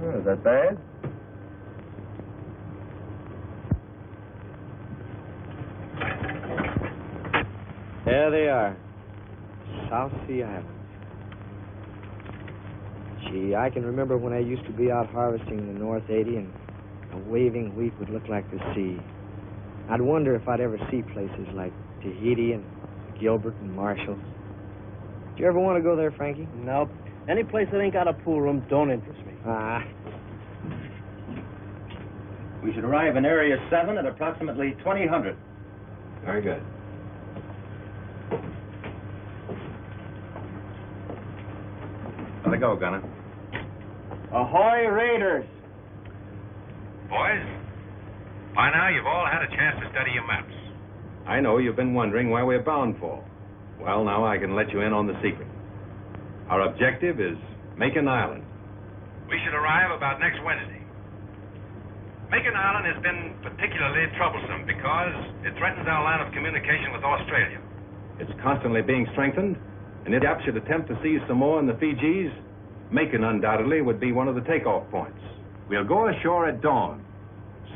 Oh, is that bad? There they are. South Sea Islands. Gee, I can remember when I used to be out harvesting in the North 80 and a waving wheat would look like the sea. I'd wonder if I'd ever see places like Tahiti and Gilbert and Marshall. Do you ever want to go there, Frankie? Nope. Any place that ain't got a pool room don't interest me. Ah. We should arrive in Area 7 at approximately 2000. Very good. Let it go, Gunner. Ahoy, Raiders! Boys, by now you've all had a chance to study your maps. I know you've been wondering where we're bound for. Well, now I can let you in on the secret. Our objective is Macon Island. We should arrive about next Wednesday. Macon Island has been particularly troublesome because it threatens our line of communication with Australia. It's constantly being strengthened, and if Jap should attempt to seize Samoa and the Fijis, Macon undoubtedly would be one of the takeoff points. We'll go ashore at dawn,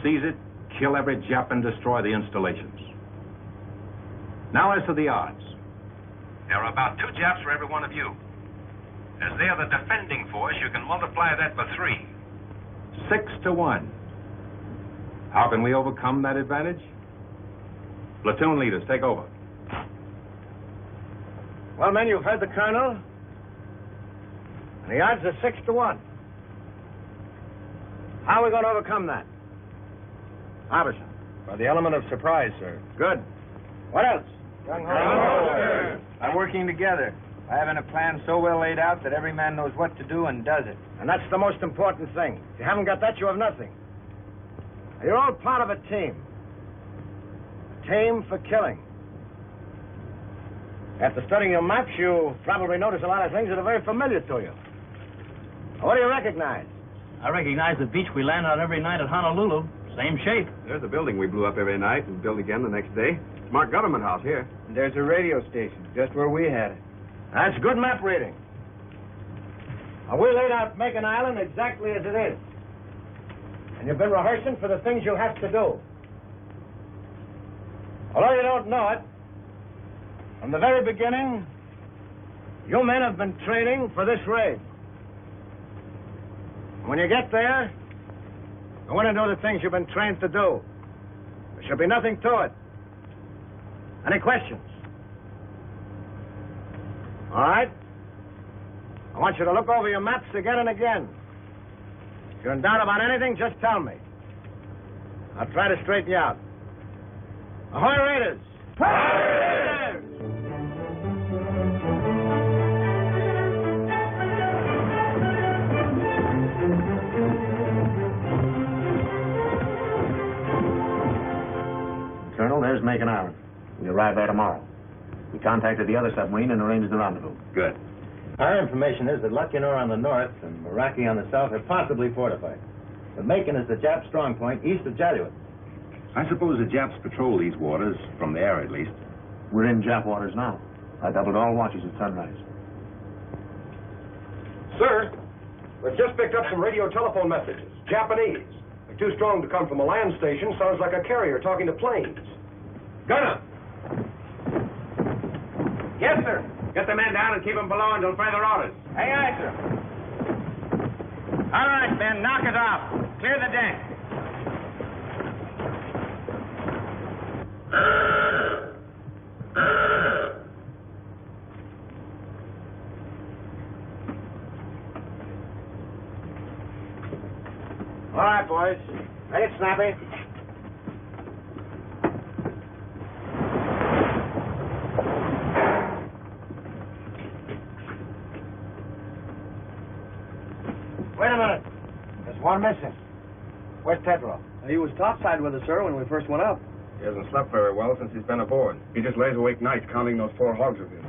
seize it, kill every Jap, and destroy the installations. Now as to the odds. There are about 2 Japs for every one of you. As they are the defending force, you can multiply that by 3. 6-1. How can we overcome that advantage? Platoon leaders, take over. Well, men, you've heard the colonel. And the odds are 6-1. How are we going to overcome that? Iverson. By the element of surprise, sir. Good. What else? By working together. By having a plan so well laid out that every man knows what to do and does it. And that's the most important thing. If you haven't got that, you have nothing. You're all part of a team. A team for killing. After studying your maps, you probably notice a lot of things that are very familiar to you. What do you recognize? I recognize the beach we land on every night at Honolulu. Same shape. There's a building we blew up every night and built again the next day. Smart government house here. And there's a radio station just where we had it. That's good map reading. Now, we laid out Macon Island exactly as it is. And you've been rehearsing for the things you have to do. Although you don't know it, from the very beginning, you men have been training for this raid. When you get there, go in and do the things you've been trained to do. There should be nothing to it. Any questions? All right? I want you to look over your maps again and again. If you're in doubt about anything, just tell me. I'll try to straighten you out. Ahoy, Raiders! Raiders! Colonel, there's Macon Island. We arrive there tomorrow. We contacted the other submarine and arranged the rendezvous. Good. Our information is that Lucknow on the north and Meraki on the south are possibly fortified. But Macon is the Jap strong point east of Jaluit. I suppose the Japs patrol these waters, from the air at least. We're in Jap waters now. I doubled all watches at sunrise. Sir, we've just picked up some radio telephone messages. Japanese. They're too strong to come from a land station. Sounds like a carrier talking to planes. Gunner! Yes, sir. Get the men down and keep them below until further orders. Aye, aye, sir. All right, men, knock it off. Clear the deck. All right, boys. Make it snappy. Wait a minute. There's one missing. Where's Pedro? He was topside with us, sir, when we first went up. He hasn't slept very well since he's been aboard. He just lays awake nights counting those 4 hogs of his.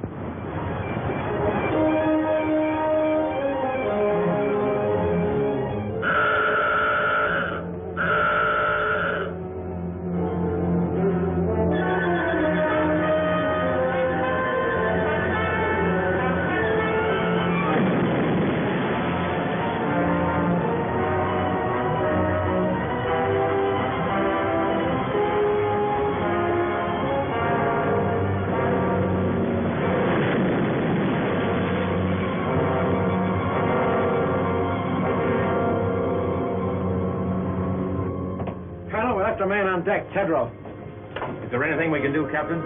A man on deck, Pedro. Is there anything we can do, Captain?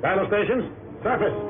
Battle stations, surface.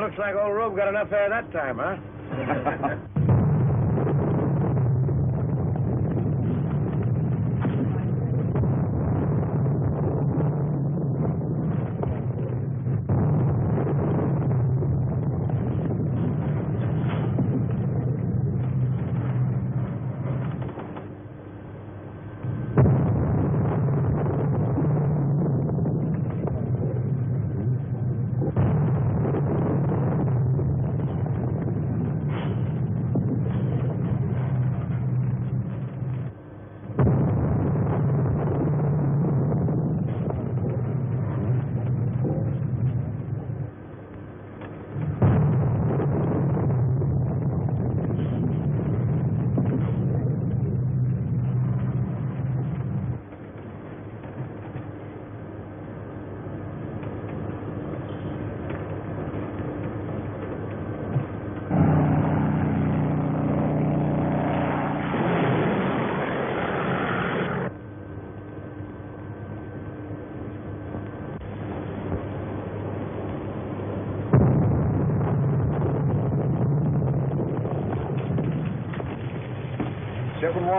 Looks like old Rube got enough air that time, huh?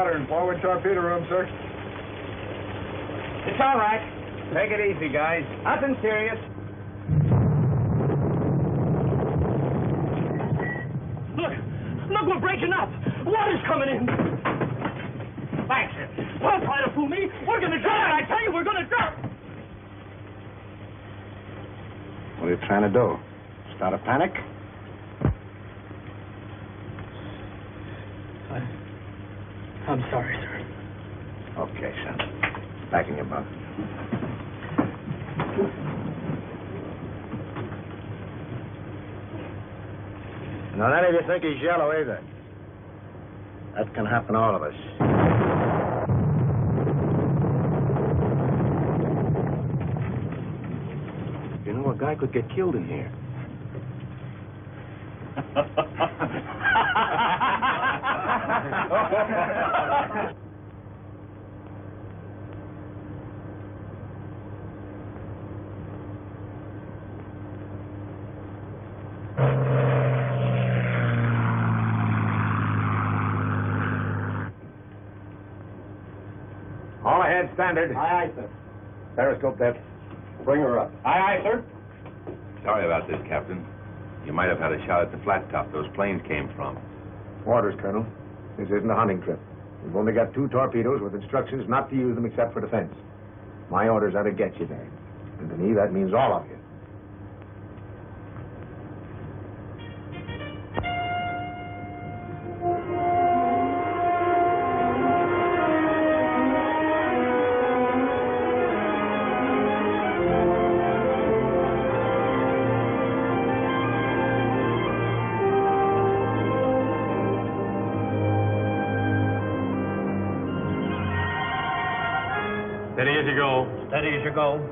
water in forward torpedo room, sir. It's all right. Take it easy, guys. Nothing serious. Look, we're breaking up. Water's coming in. Thanks. Don't try to fool me. We're going to drown. I tell you, we're going to drown. What are you trying to do? Start a panic? I'm sorry, sir. Okay, son. Back in your bunk. Now, none of you think he's yellow either. That can happen to all of us. You know, a guy could get killed in here. All ahead, standard. Aye, aye, sir. Periscope depth. Bring her up. Aye, aye, sir. Sorry about this, Captain. You might have had a shot at the flat top those planes came from. Orders, Colonel. This isn't a hunting trip. We've only got 2 torpedoes with instructions not to use them except for defense. My orders are to get you there. And to me, that means all of you. Steady as you go. Steady as you go.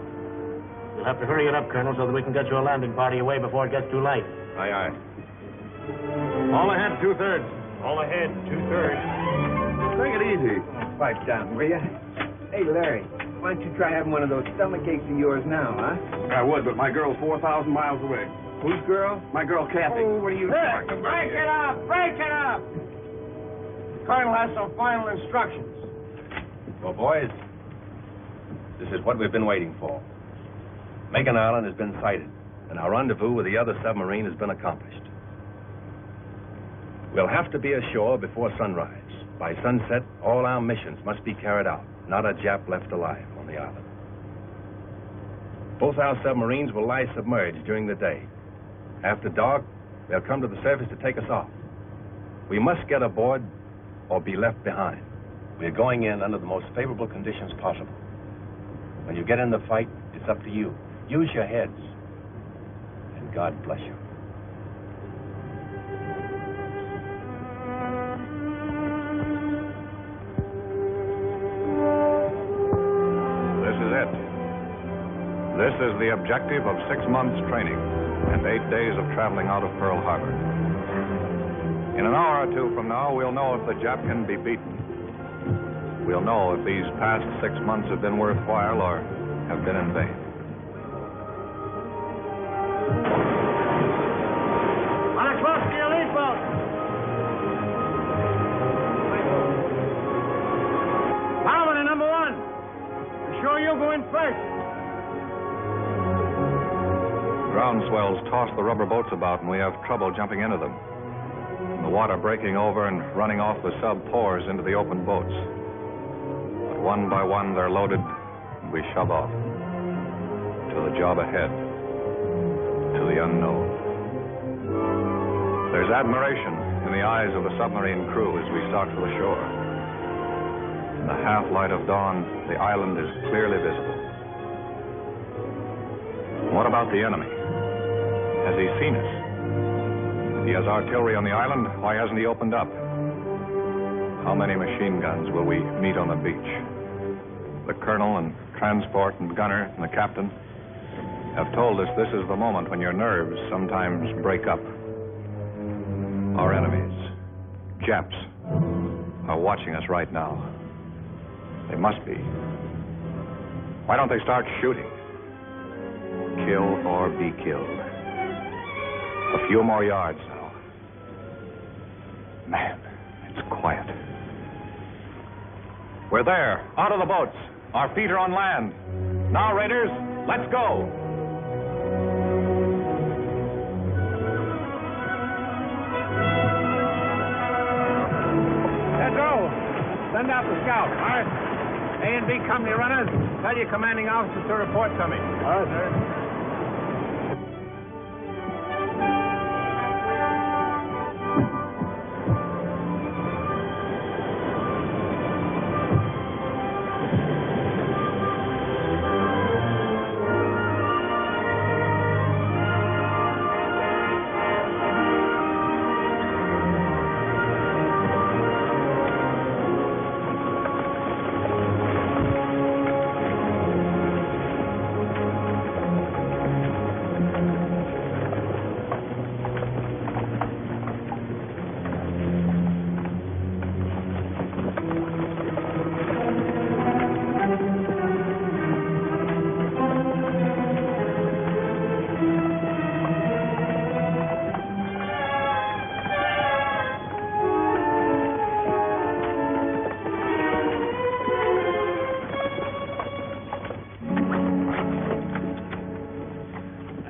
You'll have to hurry it up, Colonel, so that we can get your landing party away before it gets too late. Aye, aye. All ahead, 2/3. All ahead, 2/3. Take it easy. Pipe down, will you? Hey, Larry, why don't you try having one of those stomach aches of yours now, huh? I would, but my girl's 4,000 miles away. Whose girl? My girl, Kathy. Oh, what are you talking about? Break it up! Break it up! The Colonel has some final instructions. Well, boys, this is what we've been waiting for. Macon Island has been sighted, and our rendezvous with the other submarine has been accomplished. We'll have to be ashore before sunrise. By sunset, all our missions must be carried out. Not a Jap left alive on the island. Both our submarines will lie submerged during the day. After dark, they'll come to the surface to take us off. We must get aboard or be left behind. We're going in under the most favorable conditions possible. When you get in the fight, it's up to you. Use your heads. And God bless you. This is it. This is the objective of 6 months training and 8 days of traveling out of Pearl Harbor. In an hour or two from now, we'll know if the Jap can be beaten. We'll know if these past 6 months have been worthwhile or have been in vain. On a close to your lead boat. Paladin, number 1. I'm sure you'll go in first. Ground swells toss the rubber boats about, and we have trouble jumping into them. The water breaking over and running off the sub pours into the open boats. But one by one, they're loaded, and we shove off. To the job ahead. To the unknown. There's admiration in the eyes of the submarine crew as we start for the shore. In the half-light of dawn, the island is clearly visible. What about the enemy? Has he seen us? If he has artillery on the island, why hasn't he opened up? How many machine guns will we meet on the beach? The colonel and transport and gunner and the captain have told us this is the moment when your nerves sometimes break up. Our enemies, Japs, are watching us right now. They must be. Why don't they start shooting? Kill or be killed. A few more yards now. Man, it's quiet. We're there, out of the boats. Our feet are on land. Now, Raiders, let's go. Pedro, send out the scout. All right. A and B company runners, tell your commanding officers to report to me. All right, sir.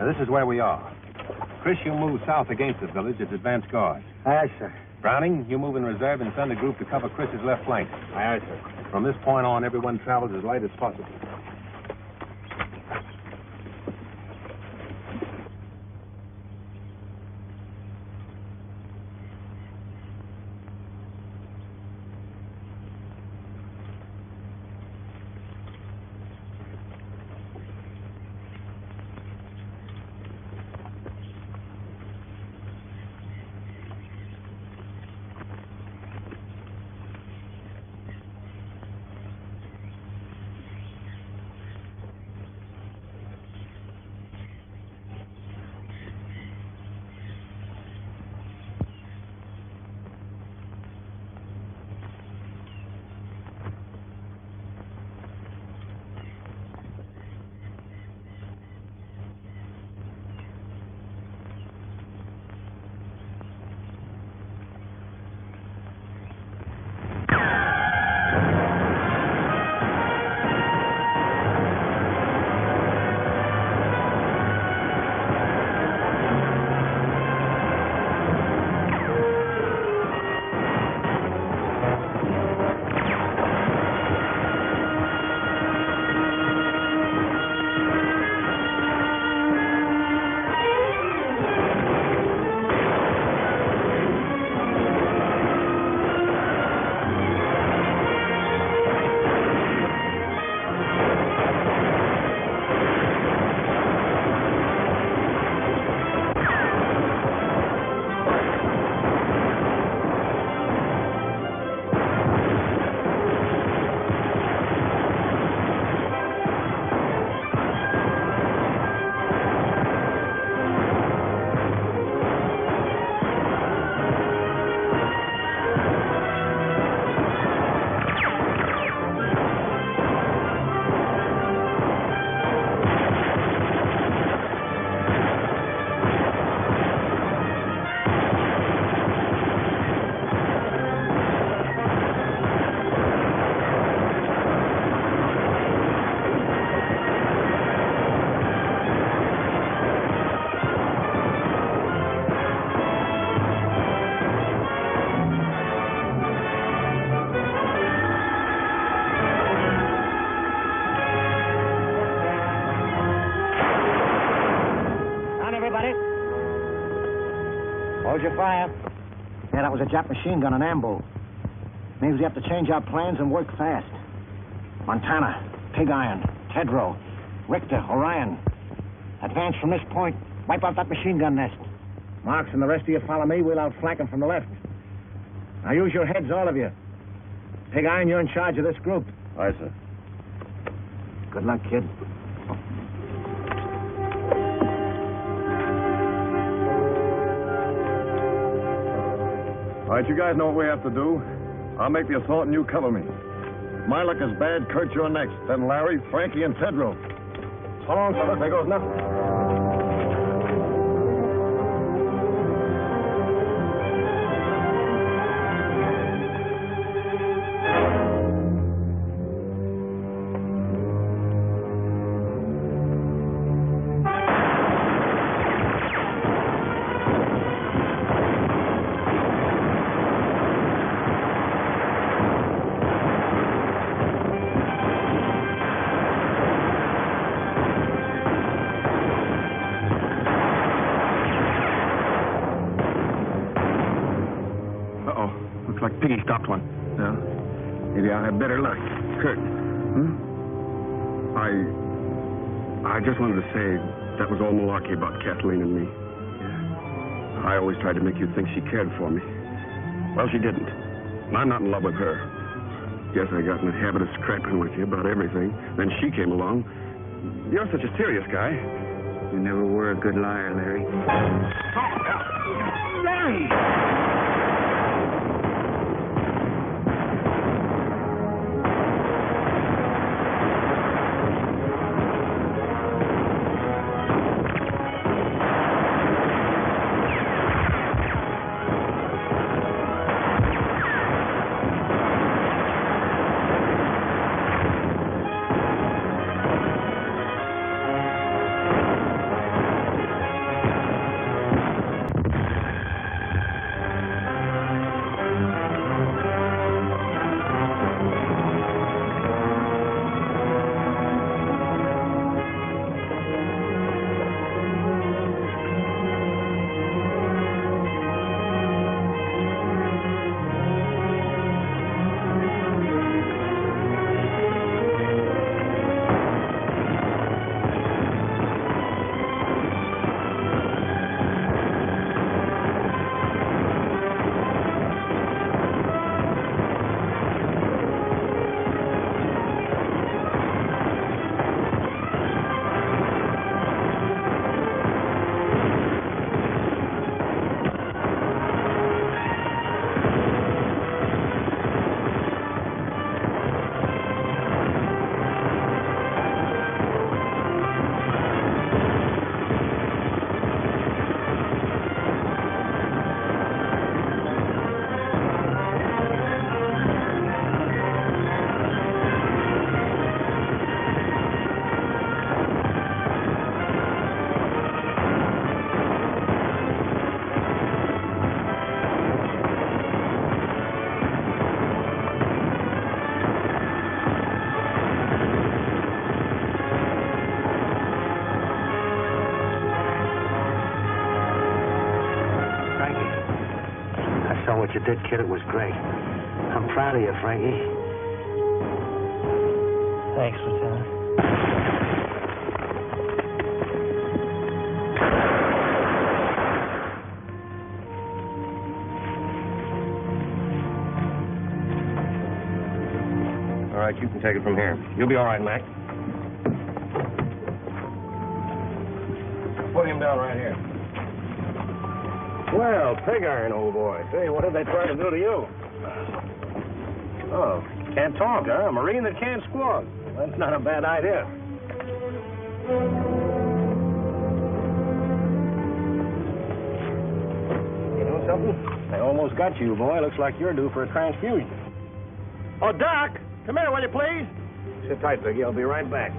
This is where we are. Chris, you move south against the village as advance guard. Aye, sir. Browning, you move in reserve and send a group to cover Chris's left flank. Aye, sir. From this point on, everyone travels as light as possible. Hold your fire. Yeah, that was a Jap machine gun on ambo. Means we have to change our plans and work fast. Montana, Pig Iron, Tedrow, Richter, Orion. Advance from this point. Wipe out that machine gun nest. Marks and the rest of you follow me. We'll outflank them from the left. Now use your heads, all of you. Pig Iron, you're in charge of this group. Aye, sir. Good luck, kid. All right, you guys know what we have to do. I'll make the assault and you cover me. If my luck is bad, Kurt, you're next. Then Larry, Frankie, and Tedrow. So long, fellas. There goes nothing. stopped one. Yeah? Maybe I'll have better luck. Kurt. I just wanted to say that was all malarkey about Kathleen and me. Yeah. I always tried to make you think she cared for me. Well, she didn't. And I'm not in love with her. Guess I got in the habit of scrapping with you about everything. Then she came along. You're such a serious guy. You never were a good liar, Larry. Larry! What you did, kid, it was great. I'm proud of you, Frankie. Thanks, Lieutenant. All right, you can take it from here. You'll be all right, Mac. Put him down right here. Well, pig iron, old boy. Say, what did they try to do to you? Oh, can't talk, huh? A Marine that can't squawk. That's not a bad idea. You know something? They almost got you, boy. Looks like you're due for a transfusion. Oh, Doc! Come here, will you, please? Sit tight, Piggy. I'll be right back.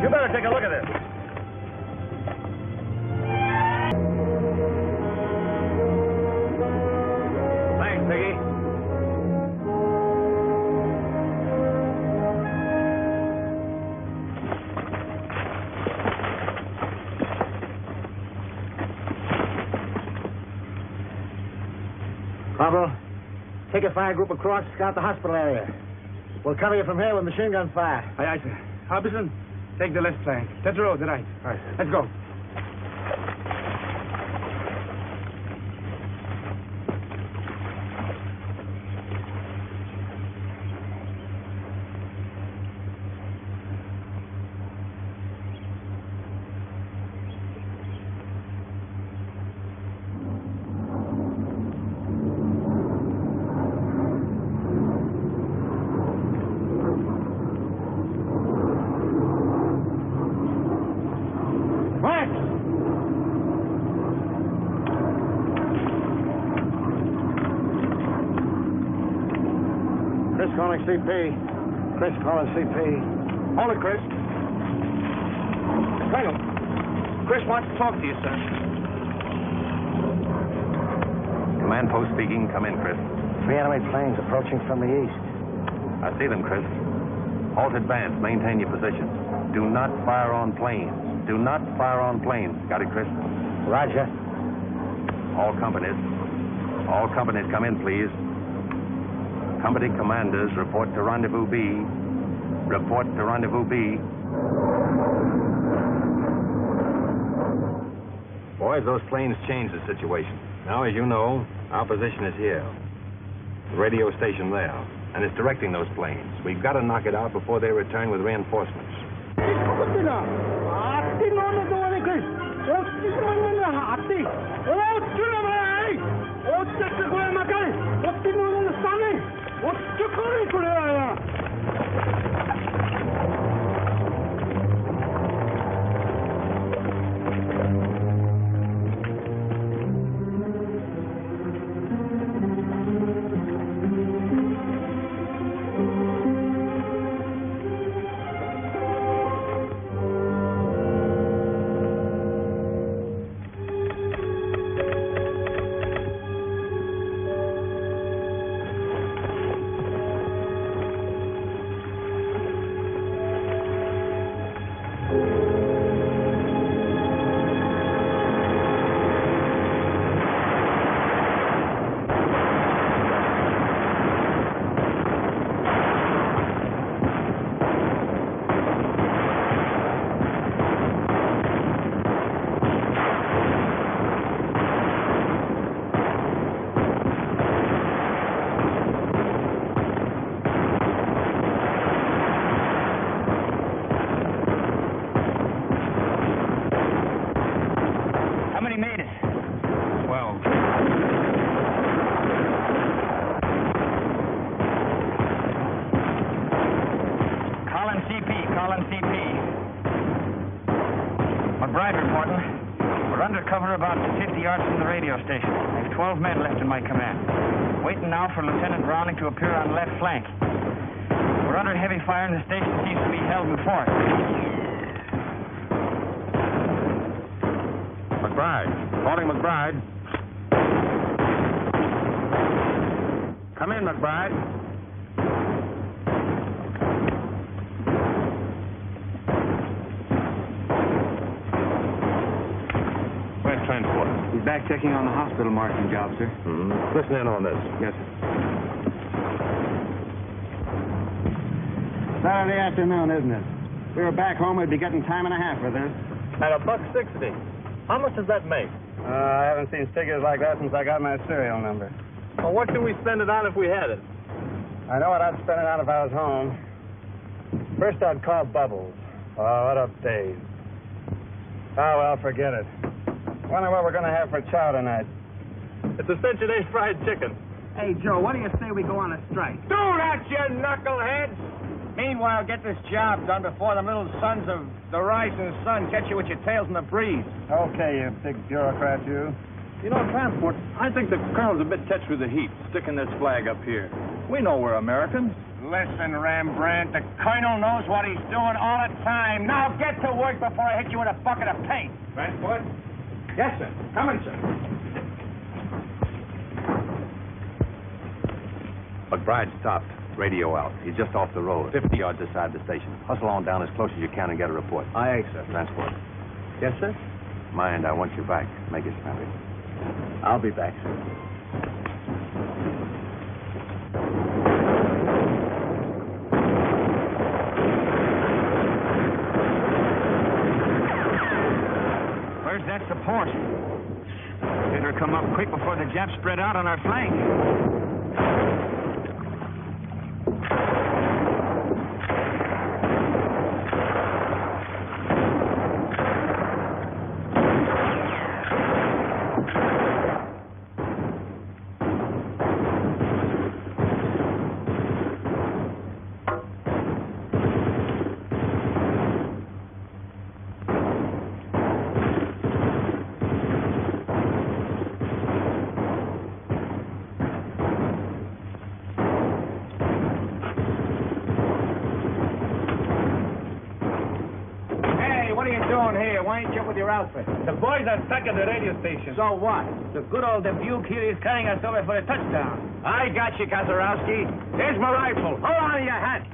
You better take a look at this. Thanks, Piggy. Corporal, take a fire group across, scout the hospital area. We'll cover you from here with machine gun fire. Aye, aye, sir. Harbison, take the left flank. That's the road, the right. All right. Let's go. Calling CP. Chris calling CP. Hold it, Chris. Colonel, Chris wants to talk to you, sir. Command post speaking. Come in, Chris. 3 enemy planes approaching from the east. I see them, Chris. Halt advance. Maintain your position. Do not fire on planes. Do not fire on planes. Got it, Chris? Roger. All companies come in, please. Company commanders, report to Rendezvous B. Report to Rendezvous B. Boys, those planes changed the situation. Now, as you know, our position is here. The radio station there. And it's directing those planes. We've got to knock it out before they return with reinforcements. About 50 yards from the radio station. I have 12 men left in my command. Waiting now for Lieutenant Browning to appear on the left flank. We're under heavy fire and the station seems to be held in fort. McBride. Calling McBride. Come in, McBride. Transport. He's back checking on the hospital marching job, sir. Mm-hmm. Listen in on this. Yes, sir. Saturday afternoon, isn't it? If we were back home, we'd be getting time and a half for this. At $1.60. How much does that make? I haven't seen figures like that since I got my serial number. Well, what could we spend it on if we had it? I know what I'd spend it on if I was home. First, I'd call Bubbles. Oh, what a days. Oh, well, forget it. Wonder what we're going to have for chow tonight. It's a century fried chicken. Hey, Joe, what do you say we go on a strike? Do that, you knuckleheads! Meanwhile, get this job done before the little sons of the rising sun catch you with your tails in the breeze. Okay, you big bureaucrat, you. You know, Transport, I think the colonel's a bit touched with the heat, sticking this flag up here. We know we're Americans. Listen, Rembrandt, the colonel knows what he's doing all the time. Now get to work before I hit you with a bucket of paint. Transport? Yes, sir. Coming, sir. McBride stopped. Radio out. He's just off the road, 50 yards aside the station. Hustle on down as close as you can and get a report. Aye, sir. Transport. Yes, sir? Mind, I want you back. Make it snappy. I'll be back, sir. Where's that support? Better come up quick before the Japs spread out on our flank. Outfit. The boys are stuck at the radio station. So what? The good old Dubuque here is carrying us over for a touchdown. I got you, Kazarowski. Here's my rifle. Hold on to your hat.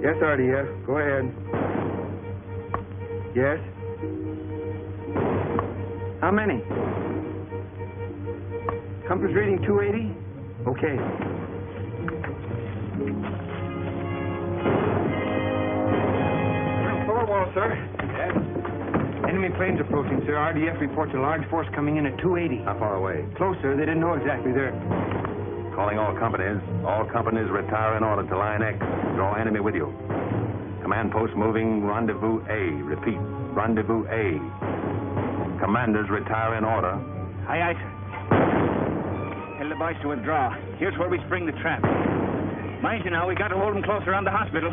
Yes, RDF. Go ahead. Yes? How many? Compass reading 280? Okay. Forward wall, sir. Yes? Enemy planes approaching, sir. RDF reports a large force coming in at 280. How far away? Close, sir. They didn't know exactly there. Calling all companies. All companies retire in order to line X. Draw enemy with you. Command post moving rendezvous A. Repeat. Rendezvous A. Commanders retire in order. Aye, aye, sir. Tell the boys to withdraw. Here's where we spring the trap. Mind you now, we got to hold them close around the hospital.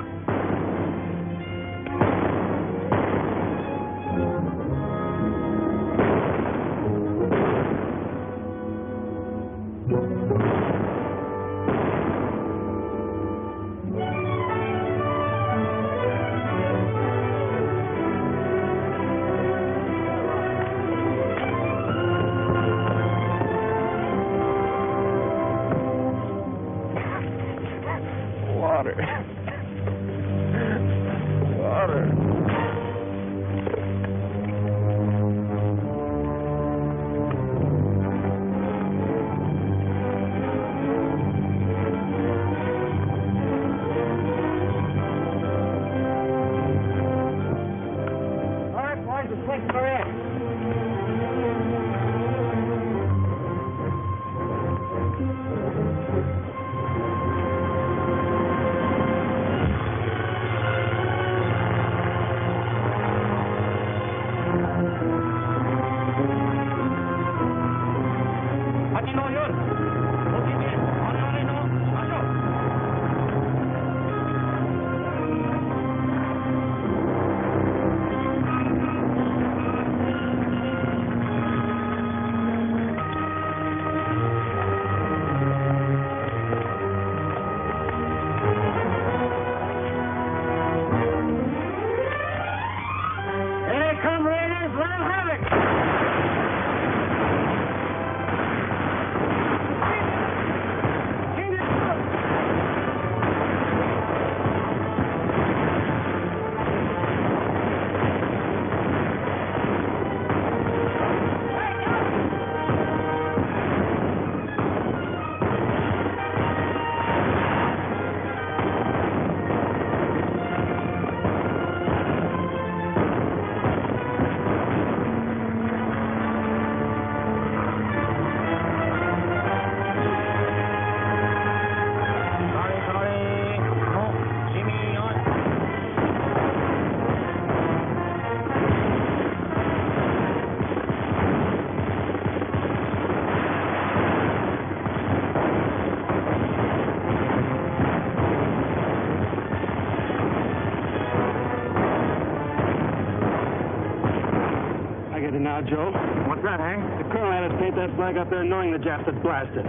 Joe. What's that, Hank? The colonel had us paint that flag up there knowing the Japs had blasted.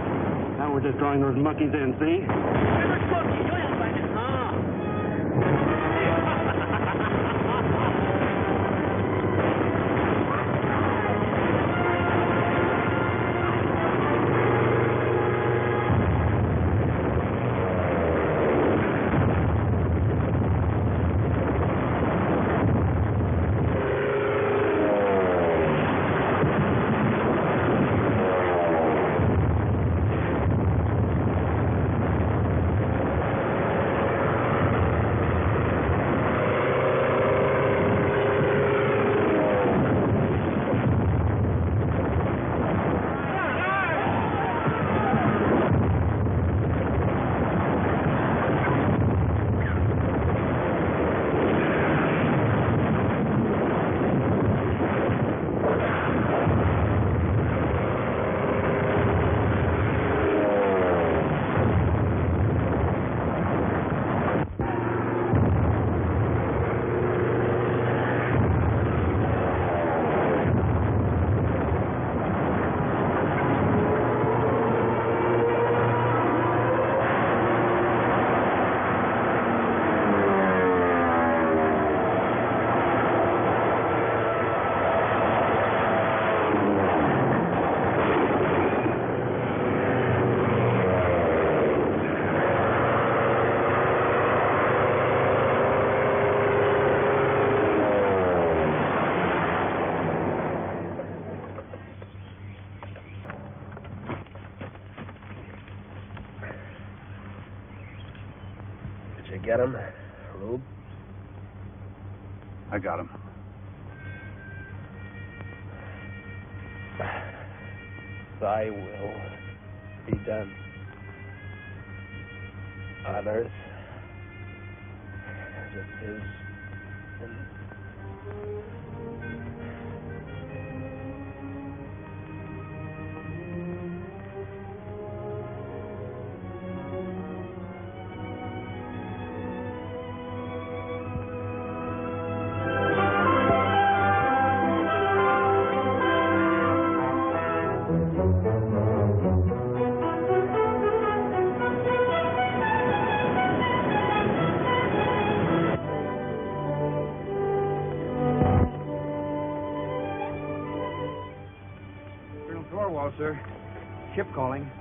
Now we're just drawing those monkeys in, see? you get him, Rube? I got him. Thy will be done on earth as it is in... Sir. Ship calling.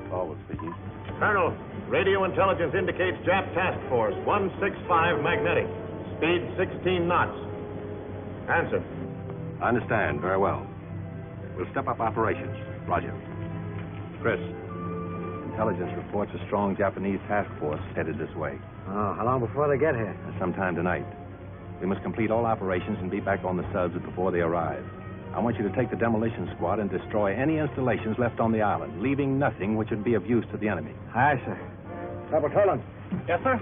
Forward speaking. Colonel, radio intelligence indicates Jap Task Force 165 magnetic. Speed 16 knots. Answer. I understand. Very well. We'll step up operations. Roger. Chris, intelligence reports a strong Japanese task force headed this way. Oh, how long before they get here? Sometime tonight. We must complete all operations and be back on the subs before they arrive. I want you to take the demolition squad and destroy any installations left on the island, leaving nothing which would be of use to the enemy. Aye, sir. Double Toland. Yes, sir?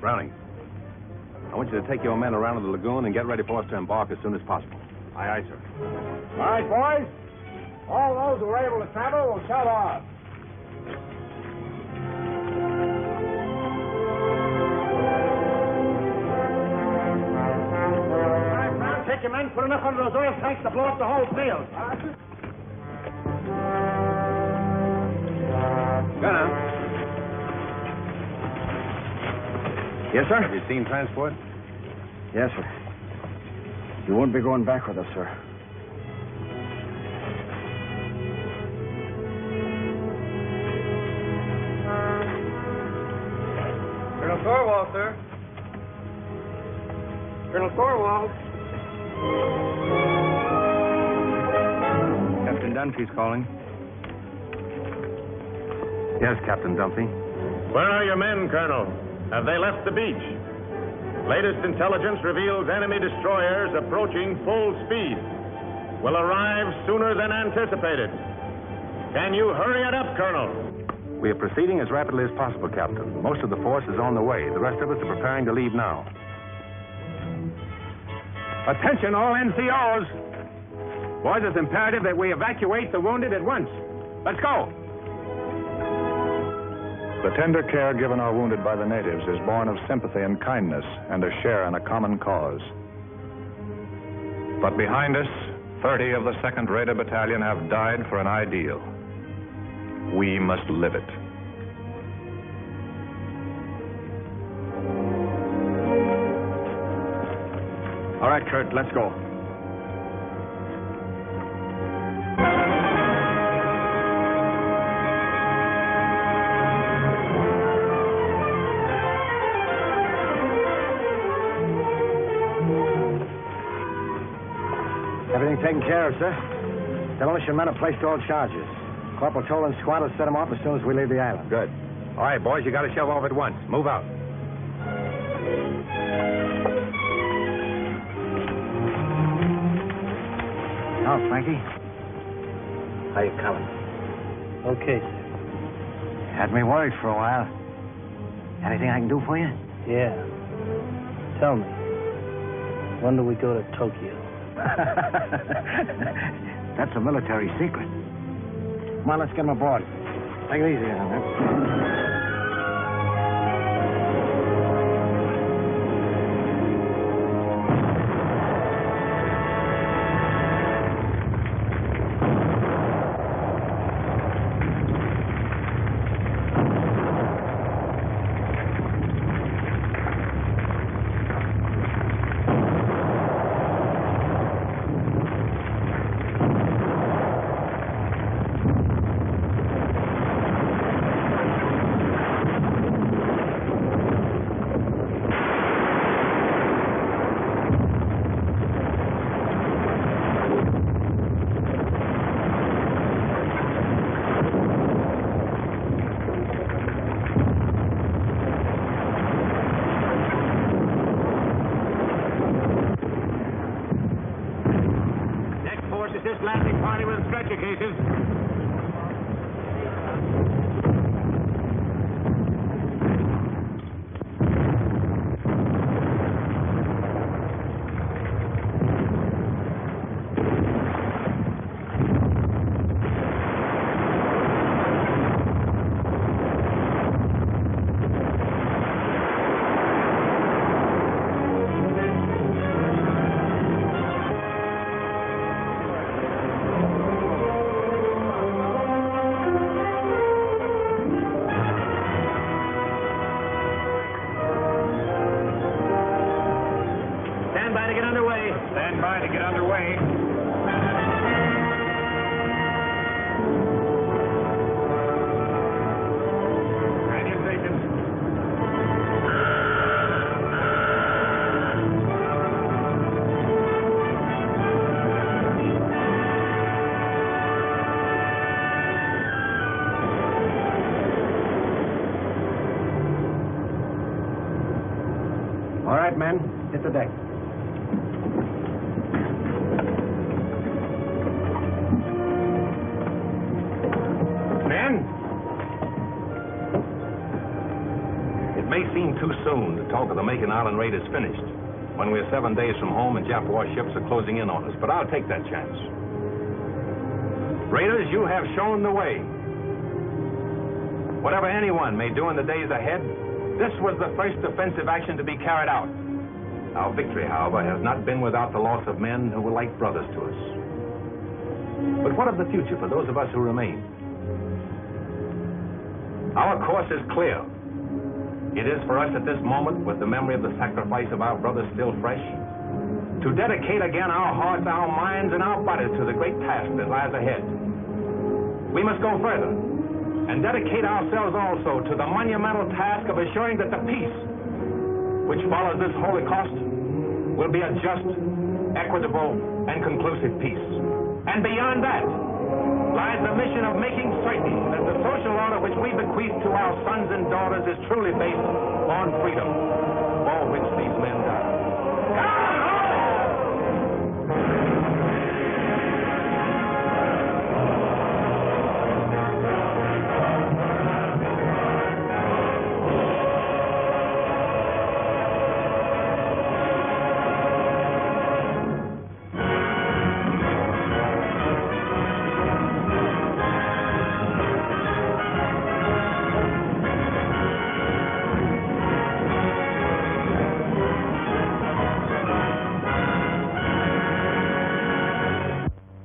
Browning, I want you to take your men around to the lagoon and get ready for us to embark as soon as possible. Aye, aye, sir. All right, boys. All those who are able to travel will shove off. Take your men, put enough under those oil tanks to blow up the whole field. Go now. Yes, sir? Have you seen transport? Yes, sir. You won't be going back with us, sir. Colonel Thorwald, sir. Colonel Thorwald. Captain Dunphy's calling. Yes, Captain Dunphy. Where are your men, Colonel? Have they left the beach? Latest intelligence reveals enemy destroyers approaching full speed. Will arrive sooner than anticipated. Can you hurry it up, Colonel? We are proceeding as rapidly as possible, Captain. Most of the force is on the way. The rest of us are preparing to leave now. Attention, all NCOs. Boys, it's imperative that we evacuate the wounded at once. Let's go. The tender care given our wounded by the natives is born of sympathy and kindness and a share in a common cause. But behind us, 30 of the 2nd Raider Battalion have died for an ideal. We must live it. All right, Kurt, let's go. Everything taken care of, sir. Demolition men have placed all charges. Corporal Toland's squad will set them off as soon as we leave the island. Good. All right, boys, you got to shove off at once. Move out. Now, Frankie. How you coming? Okay, sir. Had me worried for a while. Anything I can do for you? Yeah. Tell me, when do we go to Tokyo? That's a military secret. Come on, let's get him aboard. Take it easy on that. right, men. Hit the deck. Men? It may seem too soon to talk of the Macon Island raid is finished, when we're 7 days from home and Jap warships are closing in on us, but I'll take that chance. Raiders, you have shown the way. Whatever anyone may do in the days ahead, this was the first defensive action to be carried out. Our victory, however, has not been without the loss of men who were like brothers to us. But what of the future for those of us who remain? Our course is clear. It is for us at this moment, with the memory of the sacrifice of our brothers still fresh, to dedicate again our hearts, our minds, and our bodies to the great task that lies ahead. We must go further and dedicate ourselves also to the monumental task of assuring that the peace which follows this Holocaust will be a just, equitable, and conclusive peace. And beyond that lies the mission of making certain that the social order which we bequeath to our sons and daughters is truly based on freedom.